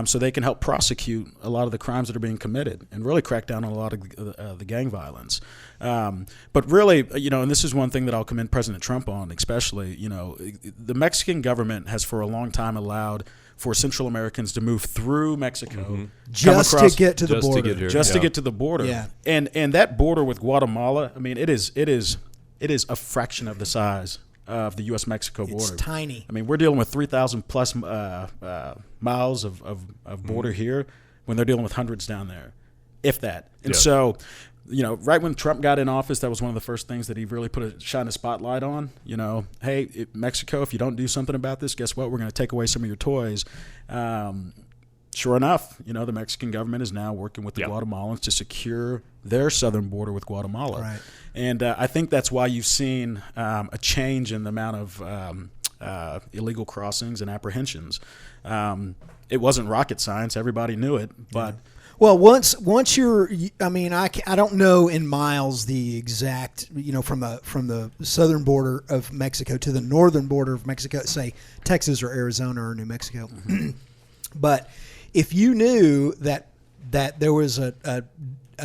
so they can help prosecute a lot of the crimes that are being committed and really crack down on a lot of the gang violence. But really, and this is one thing that I'll commend President Trump on, especially, the Mexican government has for a long time allowed for Central Americans to move through Mexico, just to get to the border, to get to the border. Yeah. And that border with Guatemala, I mean, it is a fraction of the size of the U.S.-Mexico border. It's tiny. I mean, we're dealing with 3,000 plus miles of border here when they're dealing with hundreds down there, if that. And so, right when Trump got in office, that was one of the first things that he really shined a spotlight on. Hey, Mexico, if you don't do something about this, guess what? We're going to take away some of your toys. Sure enough, the Mexican government is now working with the Guatemalans to secure their southern border with Guatemala. Right. And I think that's why you've seen a change in the amount of illegal crossings and apprehensions. It wasn't rocket science. Everybody knew it. But well, once you're, I don't know in miles the exact, from the southern border of Mexico to the northern border of Mexico, say Texas or Arizona or New Mexico. Mm-hmm. But if you knew that there was a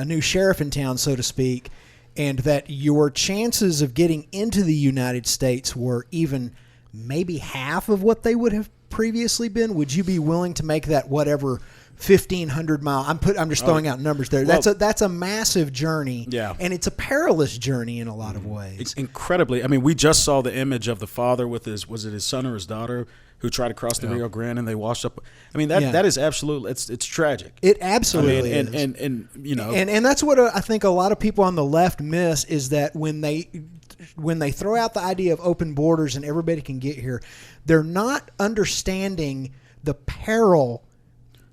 new sheriff in town, so to speak, and that your chances of getting into the United States were even maybe half of what they would have previously been, would you be willing to make that whatever 1,500 mile? I'm just throwing out numbers there. Well, that's a massive journey, and it's a perilous journey in a lot of ways. It's incredibly. I mean, we just saw the image of the father with his son or his daughter who tried to cross the Rio Grande and they washed up. I mean, that is absolutely, it's tragic. It absolutely is. And that's what I think a lot of people on the left miss, is that when they throw out the idea of open borders and everybody can get here, they're not understanding the peril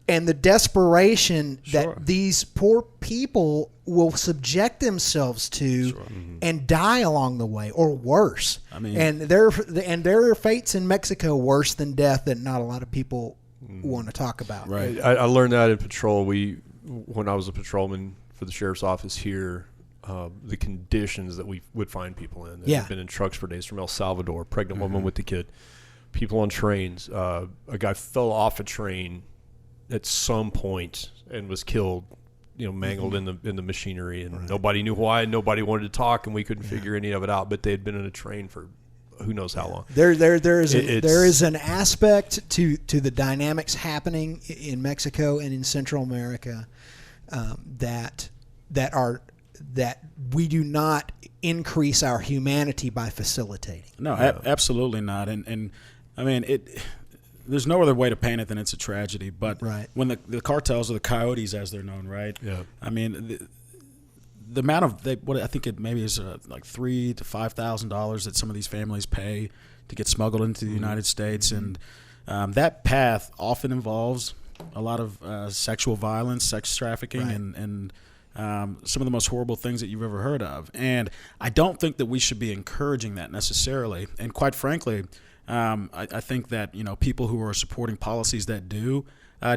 and the desperation that these poor people will subject themselves to and die along the way, or worse. I mean, and their fates in Mexico worse than death that not a lot of people want to talk about. Right. I learned that in patrol. When I was a patrolman for the sheriff's office here, the conditions that we would find people in. They've been in trucks for days from El Salvador, pregnant woman with the kid, people on trains. A guy fell off a train at some point and was killed, mangled in the machinery, and nobody knew why, and nobody wanted to talk, and we couldn't figure any of it out. But they had been in a train for who knows how long. There is an aspect to the dynamics happening in Mexico and in Central America that we do not increase our humanity by facilitating. No, absolutely not. And I mean there's no other way to paint it than it's a tragedy. But when the cartels, or the coyotes as they're known, right? Yeah. I mean, the amount of what I think it maybe is like $3,000 to $5,000 that some of these families pay to get smuggled into the United States, and that path often involves a lot of sexual violence, sex trafficking, and some of the most horrible things that you've ever heard of. And I don't think that we should be encouraging that necessarily. And quite frankly, I think that people who are supporting policies that do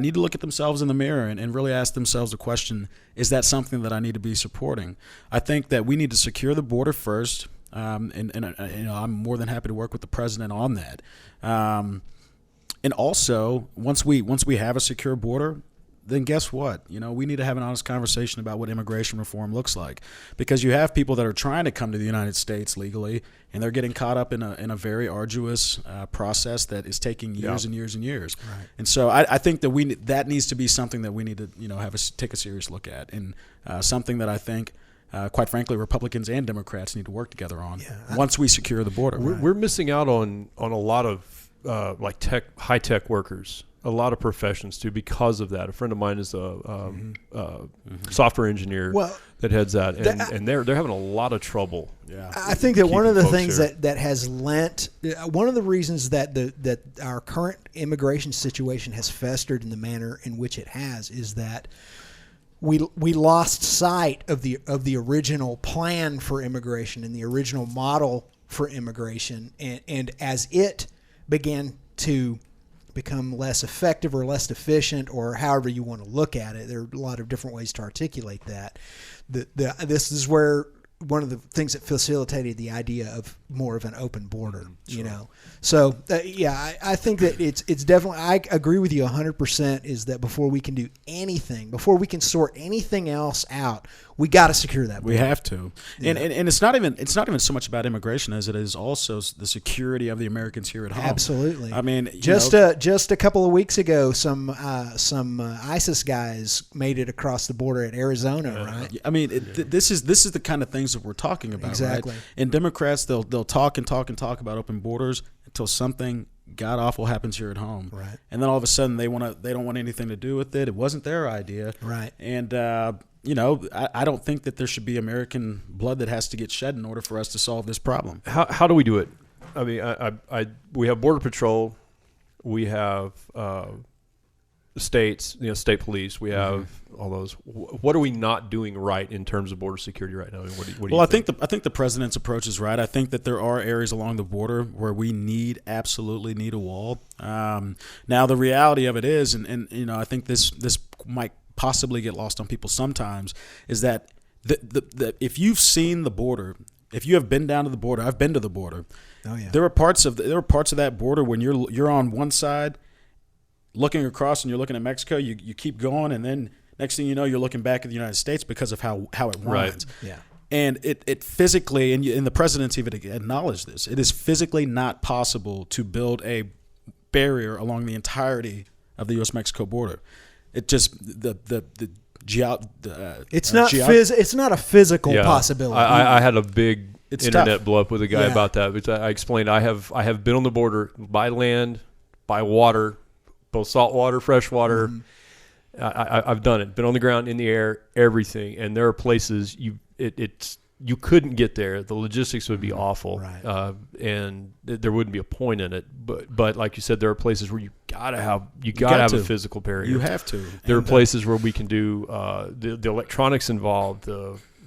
need to look at themselves in the mirror and really ask themselves the question: is that something that I need to be supporting? I think that we need to secure the border first, and I'm more than happy to work with the president on that. And also, once we have a secure border, then guess what? We need to have an honest conversation about what immigration reform looks like, because you have people that are trying to come to the United States legally, and they're getting caught up in a very arduous process that is taking years and years and years. Right. And so I think that that needs to be something that we need to take a serious look at, and something that I think, quite frankly, Republicans and Democrats need to work together on once we secure the border. We're missing out on a lot of high tech workers. A lot of professions too, because of that. A friend of mine is a software engineer that heads that, and they're having a lot of trouble. Yeah, I think that one of the things that has lent, one of the reasons that our current immigration situation has festered in the manner in which it has, is that we lost sight of the original plan for immigration and the original model for immigration, and as it began to become less effective or less efficient, or however you want to look at it, there are a lot of different ways to articulate that. This is where one of the things that facilitated the idea of more of an open border, you know. So I think that it's definitely, I agree with you 100%, is that before we can do anything, before we can sort anything else out, we got to secure that border. We have to. And it's not even so much about immigration as it is also the security of the Americans here at home. Absolutely. I mean, just a couple of weeks ago, some ISIS guys made it across the border at Arizona, right? I mean, this is the kind of things that we're talking about, exactly. Right? And Democrats, they'll talk and talk and talk about open borders until something god awful happens here at home, right? And then all of a sudden they don't want anything to do with it. It wasn't their idea, right? And I don't think that there should be American blood that has to get shed in order for us to solve this problem. How do we do it? I mean, we have Border Patrol, we have states, state police, we have all those. What are we not doing right in terms of border security right now? What do you think? I think the president's approach is right. I think that there are areas along the border where we absolutely need a wall. Now the reality of it is, and I think this might possibly get lost on people sometimes, is that the if you've seen the border, if you have been down to the border, I've been to the border. Oh yeah. There are parts of that border when you're on one side, looking across and you're looking at Mexico. You keep going, and then next thing you know, you're looking back at the United States because of how it winds. Right. Yeah. And it physically, and the president's even acknowledged this, it is physically not possible to build a barrier along the entirety of the U.S.-Mexico border. It just it's not a physical possibility. I had a big internet tough. blow up with a guy about that, which I explained. I have been on the border by land, by water, both saltwater, freshwater. I've done it. Been on the ground, in the air, everything. And there are places you couldn't get there. The logistics would be awful, right. And there wouldn't be a point in it. But like you said, there are places where you gotta have a physical barrier. You have to. There are places where we can do the electronics involved.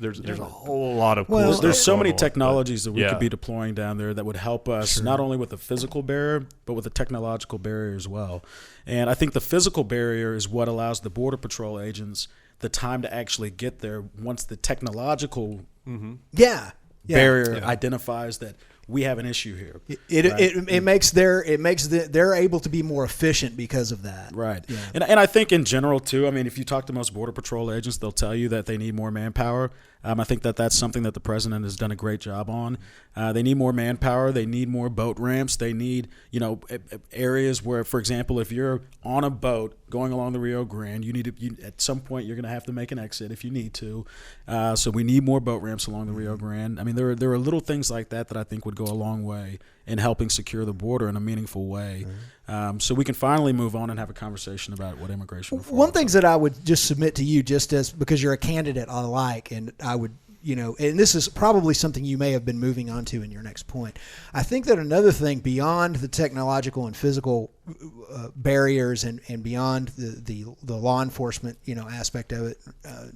There's a whole lot of cool stuff. There's so many going on, technologies that we yeah. could be deploying down there that would help us not only with the physical barrier, but with the technological barrier as well. And I think the physical barrier is what allows the Border Patrol agents the time to actually get there once the technological barrier identifies that we have an issue here. It makes they're able to be more efficient because of that. Right. Yeah. And I think in general too, I mean, if you talk to most Border Patrol agents, they'll tell you that they need more manpower. I think that's something that the president has done a great job on. They need more manpower. They need more boat ramps. They need, areas where, for example, if you're on a boat going along the Rio Grande, at some point you're going to have to make an exit if you need to. So we need more boat ramps along the Rio Grande. I mean, there are little things like that I think would go a long way in helping secure the border in a meaningful way. So we can finally move on and have a conversation about what immigration reform. One thing that I would just submit to you, just as because you're a candidate I like, and I would, and this is probably something you may have been moving on to in your next point. I think that another thing beyond the technological and physical barriers and beyond the law enforcement aspect of it,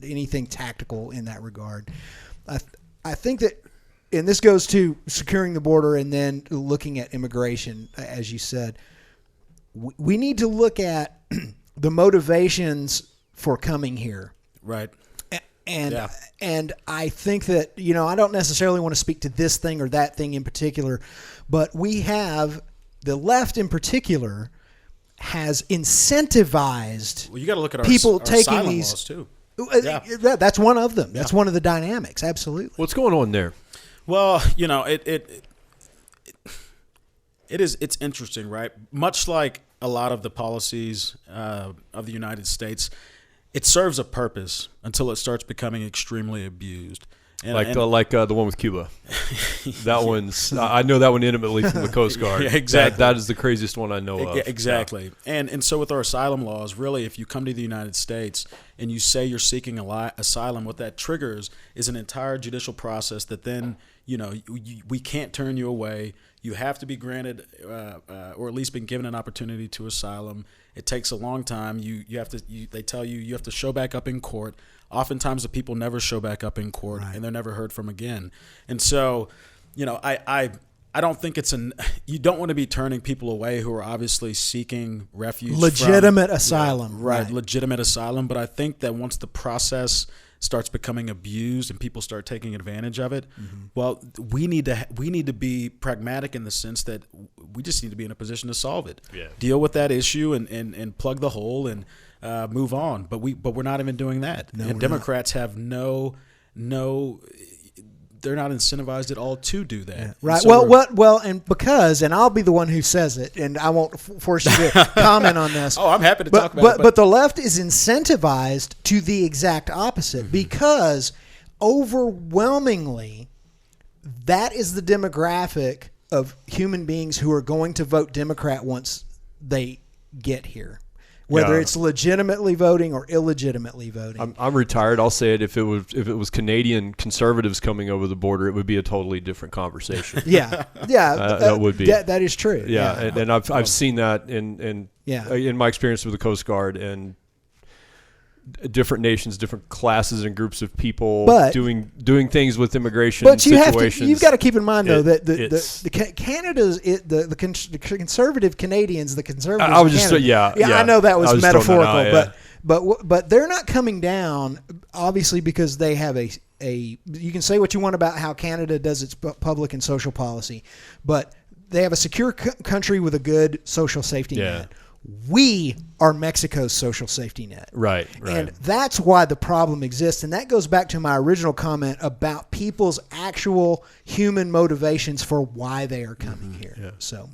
anything tactical in that regard, I think that, and this goes to securing the border and then looking at immigration, as you said, we need to look at the motivations for coming here. Right. And I think that, I don't necessarily want to speak to this thing or that thing in particular, but we have, the left in particular has incentivized you got to look at people our taking asylum these laws too. That's one of them. That's one of the dynamics. Absolutely. What's going on there? Well, it's interesting, right? Much like a lot of the policies of the United States, it serves a purpose until it starts becoming extremely abused. The one with Cuba. That one's I know that one intimately from the Coast Guard. Yeah, exactly. That is the craziest one I know of. Exactly. Yeah. And so with our asylum laws, really, if you come to the United States and you say you're seeking asylum, what that triggers is an entire judicial process that then, we can't turn you away. You have to be granted or at least been given an opportunity to asylum. It takes a long time. They tell you have to show back up in court. Oftentimes the people never show back up in court, and they're never heard from again. And so, I don't think you don't want to be turning people away who are obviously seeking refuge. Legitimate asylum. Right, legitimate asylum. But I think that once the process starts becoming abused and people start taking advantage of it, well, we need to be pragmatic in the sense that we just need to be in a position to solve it. Yeah. Deal with that issue and plug the hole and move on. But we're not even doing that. No, and Democrats have no they're not incentivized at all to do that. Yeah. Right. So and I'll be the one who says it, and I won't force you to comment on this. Oh, I'm happy to talk about it. But the left is incentivized to the exact opposite because overwhelmingly that is the demographic of human beings who are going to vote Democrat once they get here. Whether it's legitimately voting or illegitimately voting. I'm retired. I'll say it. If it was Canadian conservatives coming over the border, it would be a totally different conversation. That would be. That is true. Yeah. And I've seen that in my experience with the Coast Guard and different nations, different classes and groups of people doing things with immigration situations. You've got to keep in mind though that the conservative Canadians, the conservatives. I was just I know that was metaphorical, out, but they're not coming down obviously because they have a. You can say what you want about how Canada does its public and social policy, but they have a secure country with a good social safety net. We are Mexico's social safety net. Right. And that's why the problem exists. And that goes back to my original comment about people's actual human motivations for why they are coming here. Yeah. So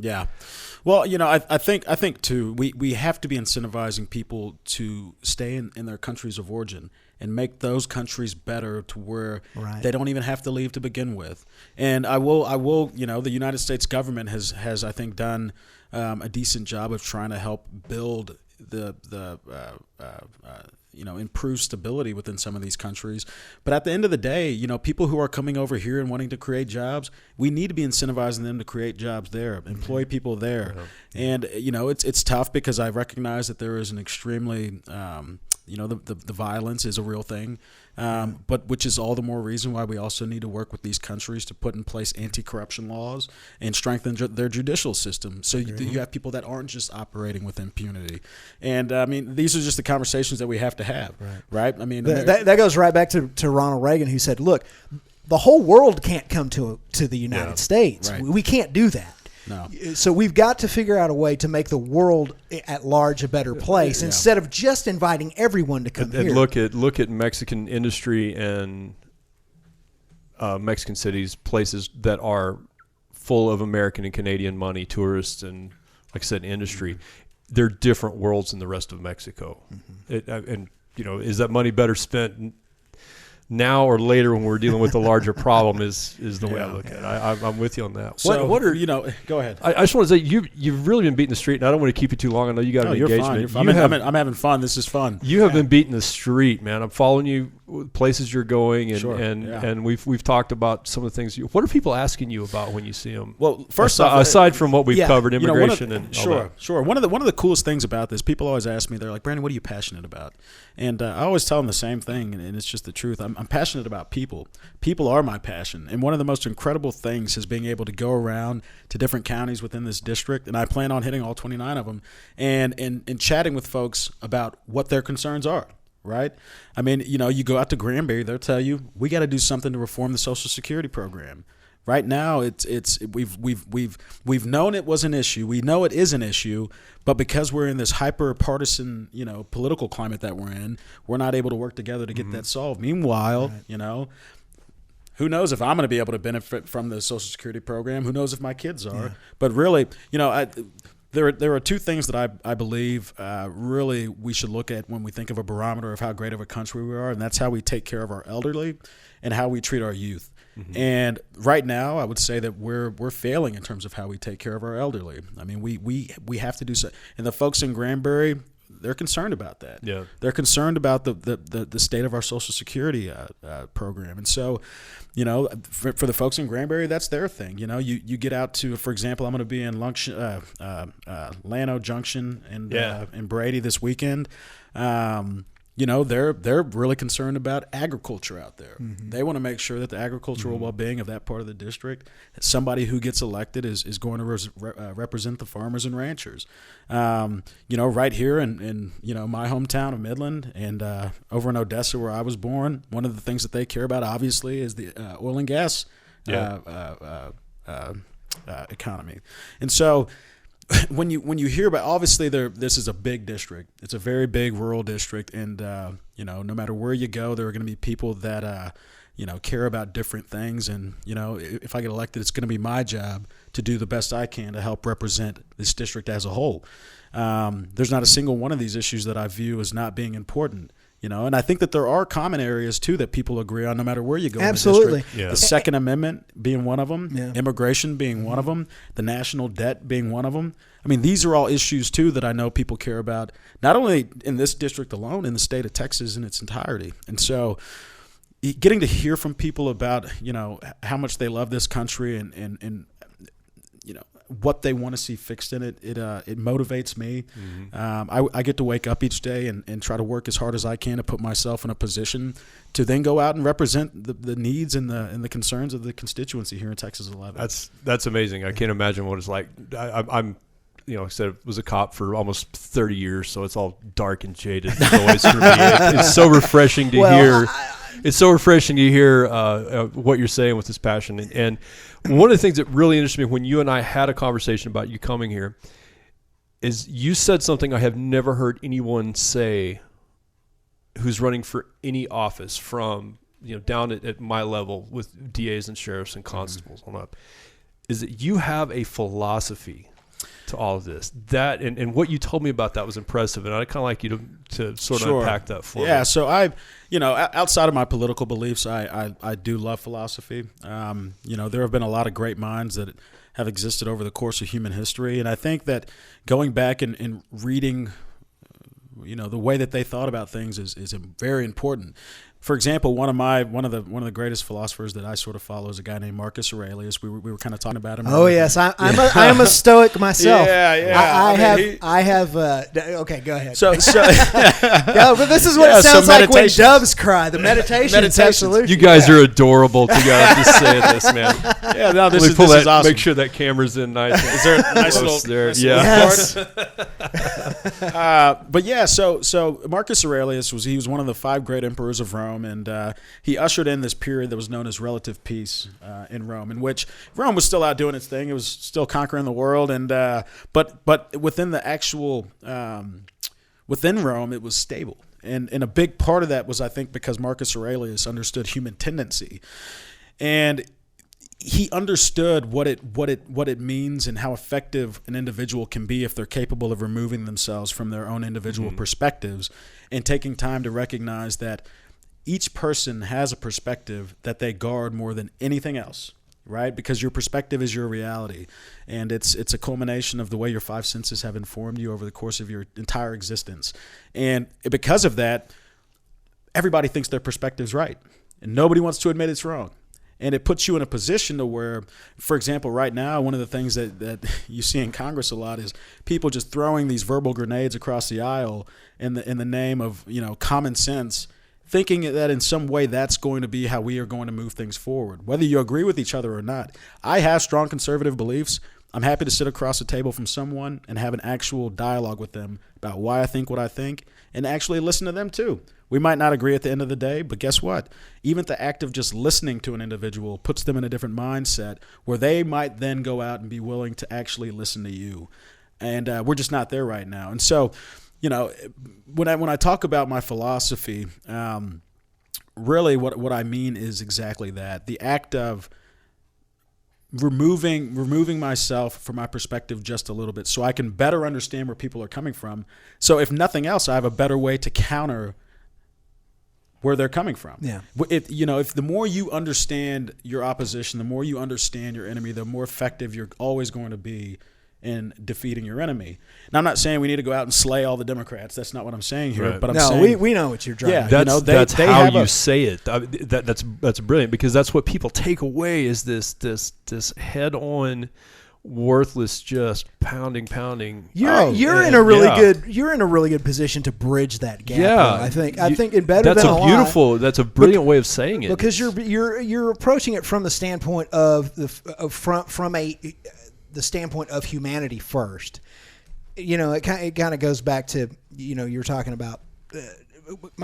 Well, I think too, we have to be incentivizing people to stay in their countries of origin and make those countries better to where they don't even have to leave to begin with. And I will, the United States government has I think done a decent job of trying to help build improve stability within some of these countries. But at the end of the day, people who are coming over here and wanting to create jobs, we need to be incentivizing them to create jobs there, employ people there. And, it's tough because I recognize that there is an extremely, the violence is a real thing. But which is all the more reason why we also need to work with these countries to put in place anti-corruption laws and strengthen their judicial system. So you have people that aren't just operating with impunity. And these are just the conversations that we have to have, right? I mean, that goes right back to Ronald Reagan, who said, "Look, the whole world can't come to the United States. Right. We can't do that." No. So we've got to figure out a way to make the world at large a better place instead of just inviting everyone to come here. And look at Mexican industry and Mexican cities, places that are full of American and Canadian money, tourists, and like I said, industry. They're different worlds than the rest of Mexico. Is that money better spent now or later when we're dealing with a larger problem is the way I look at it. I'm with you on that. So, what are go ahead. I just want to say you've really been beating the street, and I don't want to keep you too long. I know you got an engagement. You're fine. I'm having fun. This is fun. You have been beating the street, man. I'm following you places you're going, and we've talked about some of the things. What are people asking you about when you see them? Well, first off, aside from what we've covered, immigration and all that. Sure. One of the coolest things about this, people always ask me, they're like, "Brandon, what are you passionate about?" And I always tell them the same thing, and it's just the truth. I'm passionate about people. People are my passion, and one of the most incredible things is being able to go around to different counties within this district, and I plan on hitting all 29 of them, and chatting with folks about what their concerns are. Right? I mean, you go out to Granbury, they'll tell you we got to do something to reform the Social Security program. Right now, we've known it was an issue. We know it is an issue, but because we're in this hyper partisan, political climate that we're in, we're not able to work together to get that solved. Meanwhile, who knows if I'm going to be able to benefit from the Social Security program? Who knows if my kids are? Yeah. But really, There are two things that I believe really we should look at when we think of a barometer of how great of a country we are, and that's how we take care of our elderly and how we treat our youth. Mm-hmm. And right now, I would say that we're failing in terms of how we take care of our elderly. I mean, we have to do so. And the folks in Granbury, they're concerned about that. Yeah. They're concerned about the state of our Social Security program. And so, for the folks in Granbury, that's their thing. You get out to, for example, I'm going to be in Llano Junction and Brady this weekend. They're really concerned about agriculture out there. Mm-hmm. They want to make sure that the agricultural well-being of that part of the district, somebody who gets elected is going to represent the farmers and ranchers. Right here in my hometown of Midland and over in Odessa where I was born, one of the things that they care about obviously is the oil and gas economy. And so when you hear about, obviously this is a big district. It's a very big rural district, and no matter where you go, there are going to be people that care about different things. And if I get elected, it's going to be my job to do the best I can to help represent this district as a whole. There's not a single one of these issues that I view as not being important. And I think that there are common areas too that people agree on, no matter where you go. Absolutely. In the district. Yeah. The Second Amendment being one of them, immigration being one of them, the national debt being one of them. I mean, these are all issues too that I know people care about, not only in this district alone, in the state of Texas in its entirety. And so, getting to hear from people about how much they love this country and what they want to see fixed in it, it motivates me. Mm-hmm. I get to wake up each day and try to work as hard as I can to put myself in a position to then go out and represent the needs and the concerns of the constituency here in Texas 11. That's amazing. I can't imagine what it's like. I'm like I said, was a cop for almost 30 years, so it's all dark and jaded noise for me. It's so refreshing to hear. It's so refreshing to hear what you're saying with this passion. And one of the things that really interested me when you and I had a conversation about you coming here is you said something I have never heard anyone say who's running for any office from down at my level with DAs and sheriffs and constables on up, is that you have a philosophy to all of this. That and what you told me about that was impressive, and I'd kind of like you to sort of unpack that for me. Yeah, so outside of my political beliefs, I do love philosophy. There have been a lot of great minds that have existed over the course of human history, and I think that going back and reading the way that they thought about things is very important. For example, one of the greatest philosophers that I sort of follow is a guy named Marcus Aurelius. We were kind of talking about him. Oh yes, I am a Stoic myself. Yeah. I have. Okay, go ahead. So yeah, but this is what it sounds like when doves cry. The meditation solution. You guys are adorable together. I'm just saying this, man. Yeah, no, this is awesome. Make sure that camera's in nice. Is there a nice little there? Yes. But yeah, so Marcus Aurelius was one of the 5 great emperors of Rome. And he ushered in this period that was known as relative peace in Rome, in which Rome was still out doing its thing. It was still conquering the world, and but within the actual within Rome, it was stable. And a big part of that was, I think, because Marcus Aurelius understood human tendency, and he understood what it means and how effective an individual can be if they're capable of removing themselves from their own individual perspectives and taking time to recognize that each person has a perspective that they guard more than anything else, right? Because your perspective is your reality, and it's a culmination of the way your 5 senses have informed you over the course of your entire existence. And because of that, everybody thinks their perspective's right, and nobody wants to admit it's wrong. And it puts you in a position to where, for example, right now, one of the things that you see in Congress a lot is people just throwing these verbal grenades across the aisle in the name of common sense, thinking that in some way that's going to be how we are going to move things forward, whether you agree with each other or not. I have strong conservative beliefs. I'm happy to sit across the table from someone and have an actual dialogue with them about why I think what I think and actually listen to them too. We might not agree at the end of the day, but guess what? Even the act of just listening to an individual puts them in a different mindset where they might then go out and be willing to actually listen to you. And we're just not there right now. And so, when I talk about my philosophy, really what I mean is exactly that. The act of removing myself from my perspective just a little bit so I can better understand where people are coming from. So if nothing else, I have a better way to counter where they're coming from. Yeah. If the more you understand your opposition, the more you understand your enemy, the more effective you're always going to be in defeating your enemy. Now, I'm not saying we need to go out and slay all the Democrats. That's not what I'm saying here. Right. But I'm No, saying we know what you're driving. Yeah, That's, they that's how have you a- say it. That's brilliant, because that's what people take away is this head on, worthless, just pounding. You're in a really good position to bridge that gap. Yeah, though. I think it better that's than a beautiful. That's a brilliant way of saying it. because you're approaching it from the standpoint of the standpoint of humanity first. It kind of goes back to you're talking about.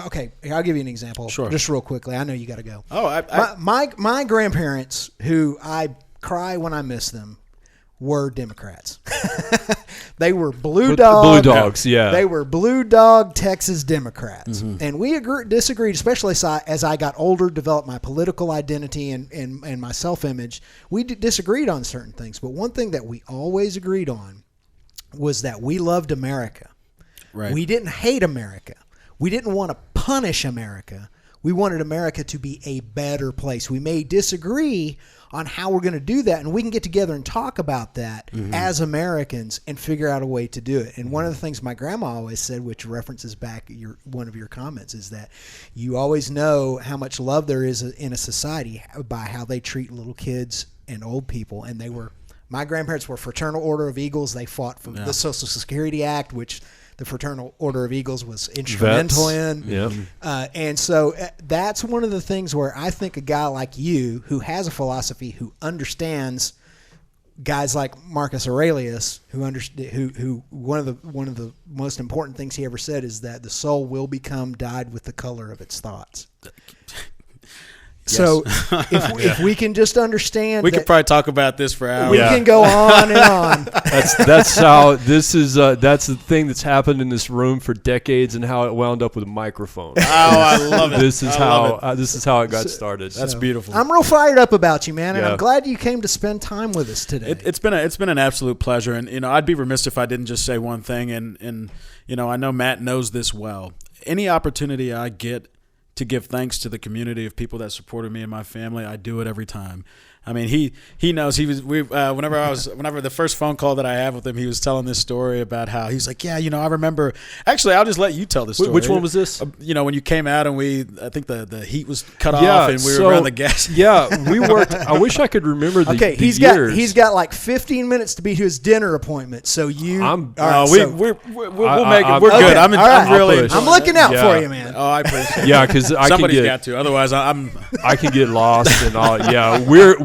Okay, I'll give you an example. Sure. Just real quickly. I know you got to go. Oh, My grandparents, who I cry when I miss them, were Democrats. They were blue dogs. Yeah, they were blue dog Texas Democrats, and we disagreed, especially as I got older, developed my political identity and my self-image. We disagreed on certain things, but one thing that we always agreed on was that we loved America. Right. We didn't hate America. We didn't want to punish America. We wanted America to be a better place. We may disagree on how we're going to do that, and we can get together and talk about that as Americans and figure out a way to do it. And one of the things my grandma always said, which references back one of your comments, is that you always know how much love there is in a society by how they treat little kids and old people. And my grandparents were Fraternal Order of Eagles. They fought for the Social Security Act, which the Fraternal Order of Eagles was instrumental in. Yeah. And so that's one of the things where I think a guy like you, who has a philosophy, who understands guys like Marcus Aurelius, who one of the most important things he ever said is that the soul will become dyed with the color of its thoughts. So if we can just understand, we could probably talk about this for hours. We can go on and on. That's how this is. That's the thing that's happened in this room for decades, and how it wound up with a microphone. Oh, I love it. This is how it got started. That's beautiful. I'm real fired up about you, man, and Yeah. I'm glad you came to spend time with us today. It's been an absolute pleasure, and I'd be remiss if I didn't just say one thing. And I know Matt knows this well. Any opportunity I get to give thanks to the community of people that supported me and my family, I do it every time. I mean, he knows. Whenever the first phone call that I had with him, he was telling this story about how he's like, yeah, I remember. Actually, I'll just let you tell the story. Which one was this? When you came out and I think the heat was cut off and we were around the gas. Yeah, we worked. I wish I could remember the he's years. He's got like 15 minutes to be to his dinner appointment. So we'll make it. I'm We're good. okay. I'm Really. push. I'm looking out Yeah. for you, man. Oh, I appreciate it. Yeah, because Somebody's got to. Otherwise, I can get lost and all. Yeah,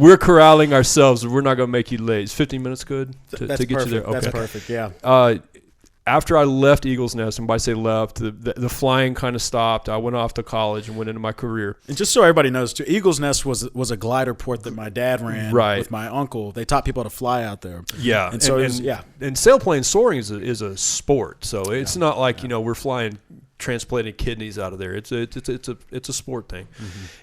we're corralling ourselves. We're not going to make you late. Is 15 minutes good to get perfect. you there? Okay. That's perfect. Yeah. After I left Eagles Nest, and by say left, the flying kind of stopped. I went off to college and went into my career. And just so everybody knows, too, Eagles Nest was a glider port that my dad ran with my uncle. They taught people to fly out there. Yeah, and so and sailplane soaring is a sport. So it's not like we're flying transplanted kidneys out of there. It's a sport thing,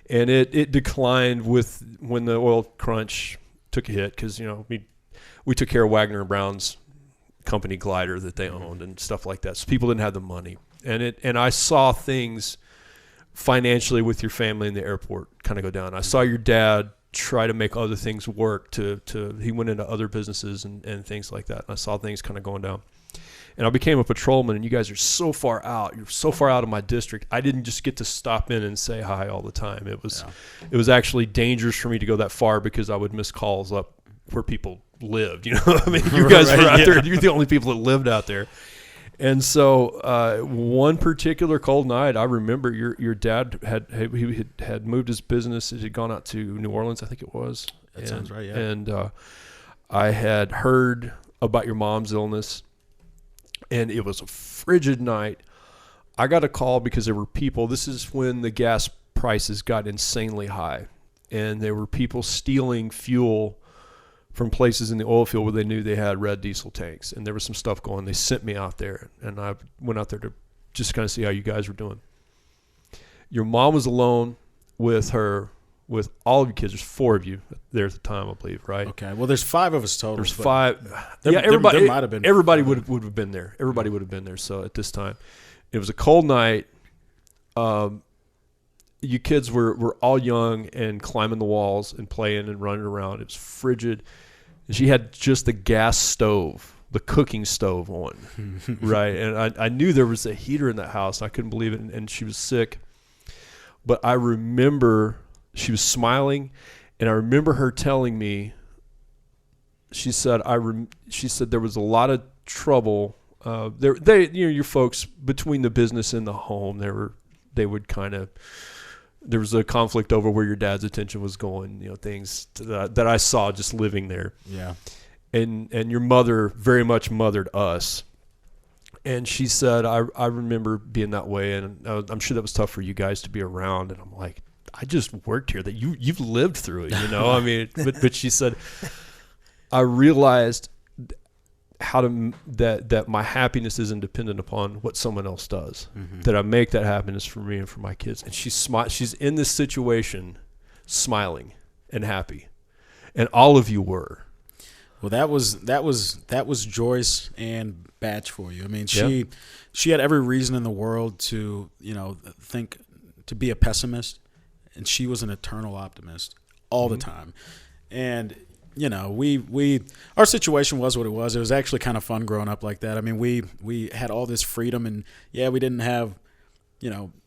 and it declined when the oil crunch took a hit because we took care of Wagner and Brown's company glider that they owned and stuff like that. So people didn't have the money, and I saw things financially with your family in the airport kind of go down. I saw your dad try to make other things work. He went into other businesses and things like that. And I saw things kind of going down. And I became a patrolman, and you guys are so far out. You're so far out of my district. I didn't just get to stop in and say hi all the time. It was actually dangerous for me to go that far because I would miss calls up where people lived. I mean, you guys were out there. You're the only people that lived out there. And so one particular cold night, I remember your dad had moved his business. He had gone out to New Orleans, I think it was. That sounds right, yeah. And I had heard about your mom's illness. And it was a frigid night. I got a call because there were people. This is when the gas prices got insanely high. And there were people stealing fuel from places in the oil field where they knew they had red diesel tanks. And there was some stuff going. They sent me out there. And I went out there to just kind of see how you guys were doing. Your mom was alone with all of your kids. There's 4 of you there at the time, I believe, right? Okay. Well, there's 5 of us total. There's 5. Everybody might have been. Everybody would have been there. Everybody would have been there. So at this time, it was a cold night. You kids were all young and climbing the walls and playing and running around. It was frigid. And she had just the gas stove the cooking stove on, right? And I knew there was a heater in that house. I couldn't believe it, and she was sick. But I remember she was smiling, and I remember her telling me, she said there was a lot of trouble. Your folks between the business and the home, there was a conflict over where your dad's attention was going, things that I saw just living there. Yeah. And your mother very much mothered us. And she said, I remember being that way, and I'm sure that was tough for you guys to be around. And I'm like, I just worked here. That you've lived through it, I mean, but she said, I realized that my happiness isn't dependent upon what someone else does. Mm-hmm. That I make that happiness for me and for my kids. And she's in this situation, smiling and happy, and all of you were. Well, that was Joyce and Batch for you. I mean, she had every reason in the world to think to be a pessimist, and she was an eternal optimist all the time. And our situation was what it was. It was actually kind of fun growing up like that. I mean, we had all this freedom, and we didn't have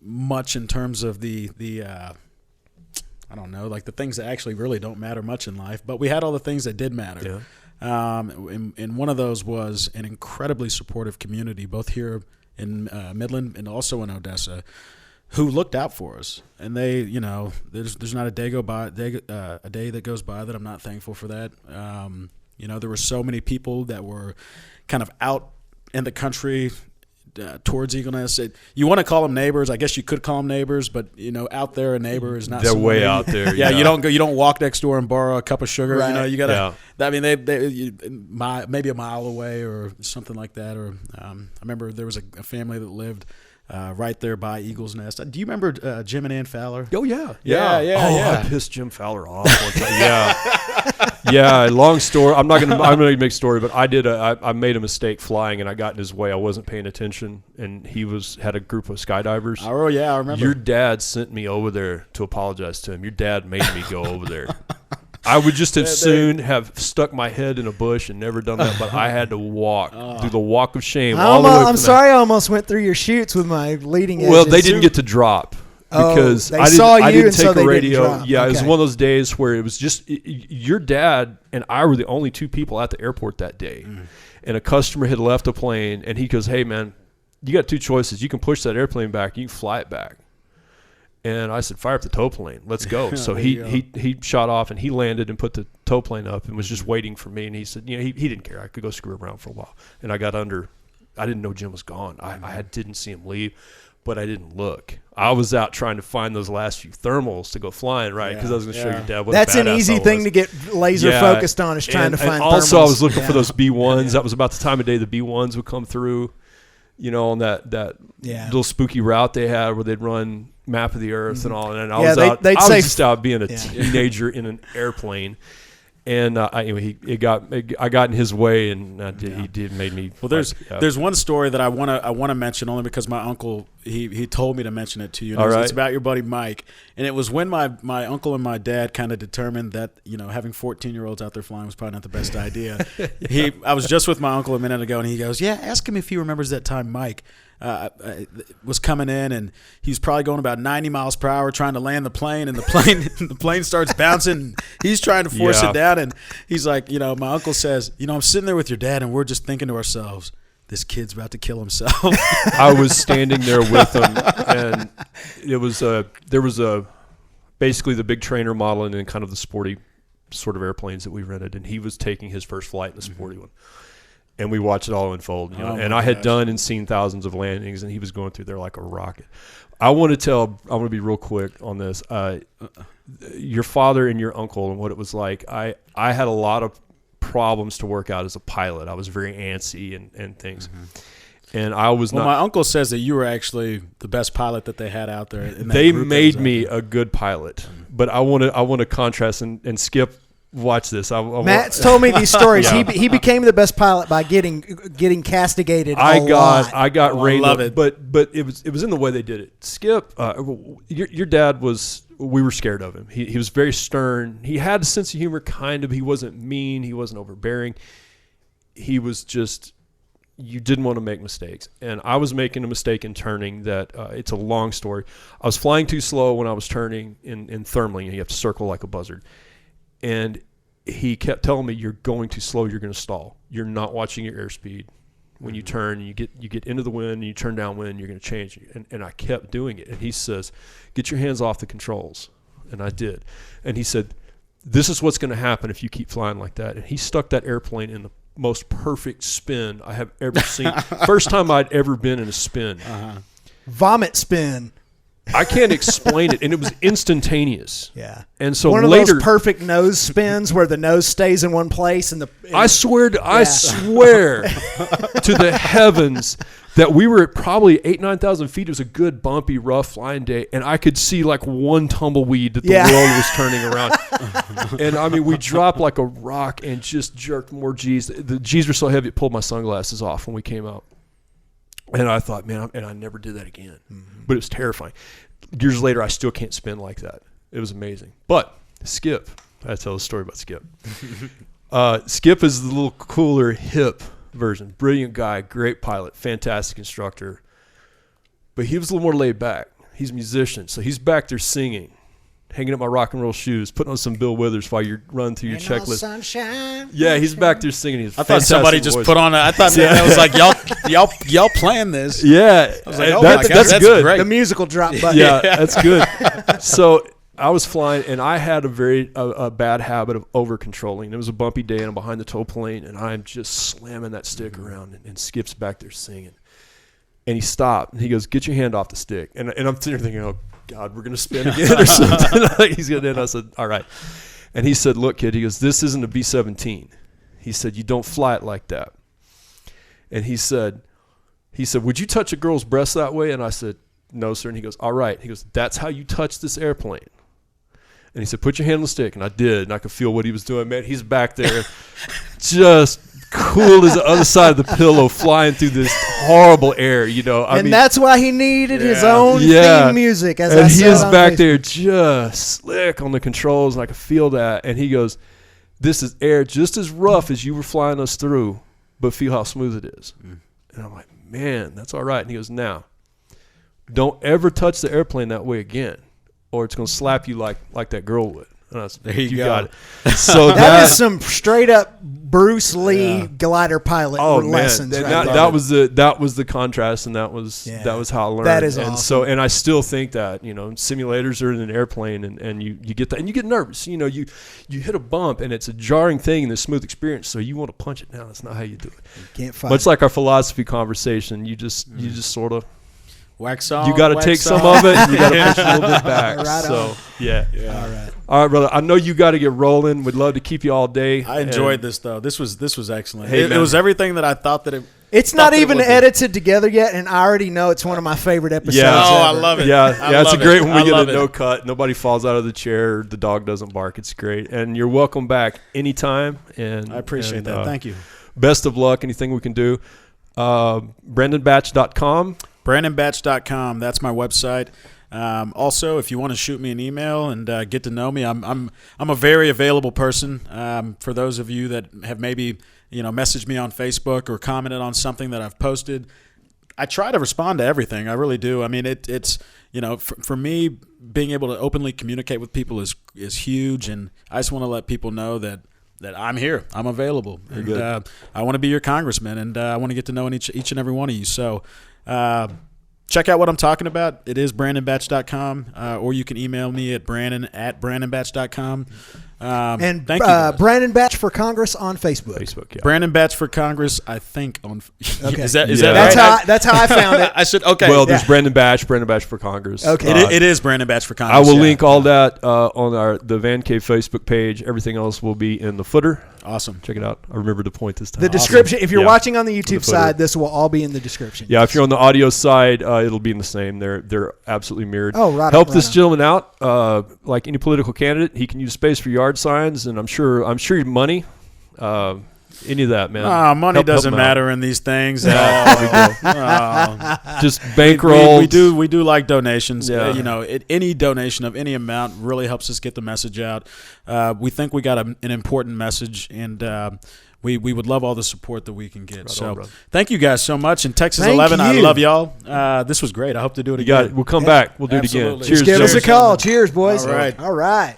much in terms of the I don't know, like the things that actually really don't matter much in life, but we had all the things that did matter. Yeah. And one of those was an incredibly supportive community, both here in Midland and also in Odessa, who looked out for us. And they, there's not a day that goes by that I'm not thankful for that. There were so many people that were kind of out in the country towards Eagle Nest. You want to call them neighbors. I guess you could call them neighbors, but out there, a neighbor is not. They're way out there. Yeah, you don't walk next door and borrow a cup of sugar. Right. You gotta. Yeah. I mean, maybe a mile away or something like that. Or I remember there was a family that lived right there by Eagle's Nest. Do you remember Jim and Ann Fowler? Oh yeah. Yeah. I pissed Jim Fowler off one time. Yeah. Long story. I'm gonna make a story, but I made a mistake flying, and I got in his way. I wasn't paying attention, and he had a group of skydivers. Oh yeah, I remember. Your dad sent me over there to apologize to him. Your dad made me go over there. I would just as soon have stuck my head in a bush and never done that, but I had to walk through the walk of shame. I'm sorry I almost went through your chutes with my leading edge. Well, they didn't get to drop because I didn't take a radio. Yeah, it was one of those days where it was just your dad and I were the only two people at the airport that day. And a customer had left a plane, and he goes, "Hey, man, you got two choices. You can push that airplane back, you can fly it back." And I said, "Fire up the tow plane. Let's go." So he shot off, and he landed and put the tow plane up and was just waiting for me. And he said, he didn't care. I could go screw around for a while. And I got under. I didn't know Jim was gone. I didn't see him leave, but I didn't look. I was out trying to find those last few thermals to go flying, right? Because I was going to show your dad what that's a badass an easy thing to get laser focused on, is trying to find thermals. Also, I was looking for those B1s. That was about the time of day the B1s would come through, on that little spooky route they had where they'd run Map of the Earth and all. And I was just out being a teenager in an airplane. And I got in his way, and he did made me. Well, there's one story that I want to mention only because my uncle he told me to mention it to you. And it's about your buddy Mike, and it was when my uncle and my dad kind of determined that having 14-year-olds out there flying was probably not the best idea. I was just with my uncle a minute ago, and he goes, "Yeah, ask him if he remembers that time Mike was coming in, and he was probably going about 90 miles per hour trying to land the plane, and the plane starts bouncing. He's trying to force it down, and he's like, my uncle says, I'm sitting there with your dad, and we're just thinking to ourselves, this kid's about to kill himself." I was standing there with him, and there was basically the big trainer model and then kind of the sporty sort of airplanes that we rented, and he was taking his first flight in the sporty one. And we watched it all unfold, and I had done and seen thousands of landings, and he was going through there like a rocket. I want to be real quick on this. Your father and your uncle and what it was like. I had a lot of problems to work out as a pilot. I was very antsy and things. And I was not. My uncle says that you were actually the best pilot that they had out there. They made me a good pilot, but I want to contrast and Skip. Watch this. Matt's told me these stories. He became the best pilot by getting castigated. I got rained up, but it was in the way they did it. Skip, your dad was. We were scared of him. He was very stern. He had a sense of humor, kind of. He wasn't mean. He wasn't overbearing. he was just, you didn't want to make mistakes. And I was making a mistake in turning that, it's a long story. I was flying too slow when I was turning in thermaling, and you have to circle like a buzzard. And he kept telling me, you're going too slow, you're going to stall. You're not watching your airspeed. When you turn, you get into the wind, and you turn downwind, you're going to change. And I kept doing it. And he says, get your hands off the controls. And I did. And he said, this is what's going to happen if you keep flying like that. And he stuck that airplane in the most perfect spin I have ever seen. First time I'd ever been in a spin. Vomit spin. I can't explain it, and it was instantaneous. Yeah. And so one of later, those perfect nose spins where the nose stays in one place and I swear to the heavens that we were at probably 8,000-9,000 feet. It was a good bumpy, rough flying day, and I could see like one tumbleweed that the world was turning around. And I mean, we dropped like a rock and just jerked more G's. The G's were so heavy it pulled my sunglasses off when we came out. And I thought, man, and I never did that again. But it was terrifying. Years later, I still can't spin like that. It was amazing. But Skip, I tell the story about Skip. Skip is the little cooler, hip version. Brilliant guy, great pilot, fantastic instructor. But he was a little more laid back. He's a musician, so he's back there singing, hanging up my rock and roll shoes, putting on some Bill Withers while you're running through your checklist. Sunshine, yeah, he's back there singing. I thought somebody just put on. I thought that was like y'all playing this. Yeah, I was like, oh that's good. Great. the musical drop button. Yeah, that's good. So I was flying, and I had a bad habit of over controlling. It was a bumpy day, and I'm behind the tow plane, and I'm just slamming that stick around, and Skip's back there singing. And he stopped, and he goes, "Get your hand off the stick." And I'm sitting there thinking, "Oh God, we're gonna spin again or something." He's gonna. And I said, "All right." And he said, "Look, kid," he goes, "this isn't a B-17." He said, "You don't fly it like that." And he said, "Would you touch a girl's breast that way?" And I said, "No, sir." And he goes, "All right." He goes, "That's how you touch this airplane." And he said, "Put your hand on the stick." And I did, and I could feel what he was doing. Man, he's back there just cool as the other side of the pillow, flying through this horrible air, you know. I mean, that's why he needed his own theme music. As and I he said is on back Facebook. there just slick on the controls, and I could feel that. And he goes, "This is air just as rough as you were flying us through, but feel how smooth it is." And I'm like, "Man, that's all right." And he goes, "Now, don't ever touch the airplane that way again, or it's going to slap you like that girl would." And I said, There you go. got it. So That is some straight up Bruce Lee glider pilot lessons. Man, right there. that was the contrast, and that was how I learned. That is and awesome. So, and I still think that, you know, simulators are in an airplane, and you get that, and you get nervous. You know, you hit a bump, and it's a jarring thing in the smooth experience. So you want to punch it down. That's not how you do it. You can't fight. Much like our philosophy conversation, you just sort of. Wax on. You got to take some of it, and you got to push a little bit back. Right so on. yeah. All All right, brother. I know you got to get rolling. We'd love to keep you all day. I enjoyed this though. This was excellent. Hey, it man. was everything that I thought that it. It's not thought that it even would be. edited together yet, and I already know it's one of my favorite episodes. Yeah. Oh, I ever. love it. Yeah, it's a love great it. when we I get a love it. no cut. Nobody falls out of the chair. The dog doesn't bark. It's great, and you're welcome back anytime. And I appreciate that. Thank you. Best of luck. Anything we can do. BrandonBatch.com. BrandonBatch.com. That's my website. Also, if you want to shoot me an email and get to know me, I'm a very available person. For those of you that have maybe messaged me on Facebook or commented on something that I've posted, I try to respond to everything. I really do. I mean, it's for me, being able to openly communicate with people is huge, and I just want to let people know that I'm here. I'm available. And I want to be your congressman, and I want to get to know each and every one of you. So check out what I'm talking about. It is BrandonBatch.com, or you can email me at Brandon@BrandonBatch.com. And thank you, guys. Brandon Batch for Congress on Facebook. Yeah. Brandon Batch for Congress, I think on. Okay. Is that Yeah. right? That's how I found it. I should okay. Well, there's Brandon Batch for Congress. Okay. It is Brandon Batch for Congress. I will yeah. link all that on the Vann Cave Facebook page. Everything else will be in the footer. Awesome. Check it out. I remember to point this time. The description. If you're Yeah. watching on the YouTube footer. side, this will all be in the description. Yeah, if you're on the audio side, it'll be in the same. They're absolutely mirrored. Oh, right on, Help right this on. gentleman out. Like any political candidate, he can use space for yard signs, and I'm sure money. Any of that, man. Money Help doesn't him out. matter in these things. Oh, Just bankroll. we do like donations. Yeah. Any donation of any amount really helps us get the message out. We think we got an important message, and we would love all the support that we can get. Right so on, brother. thank you guys so much. And Texas Thank 11, I you. love y'all. This was great. I hope to do it You again. got it. We'll come back. We'll do it again. Absolutely. Cheers, Give us a gentlemen. call. Cheers, boys. All right. All right.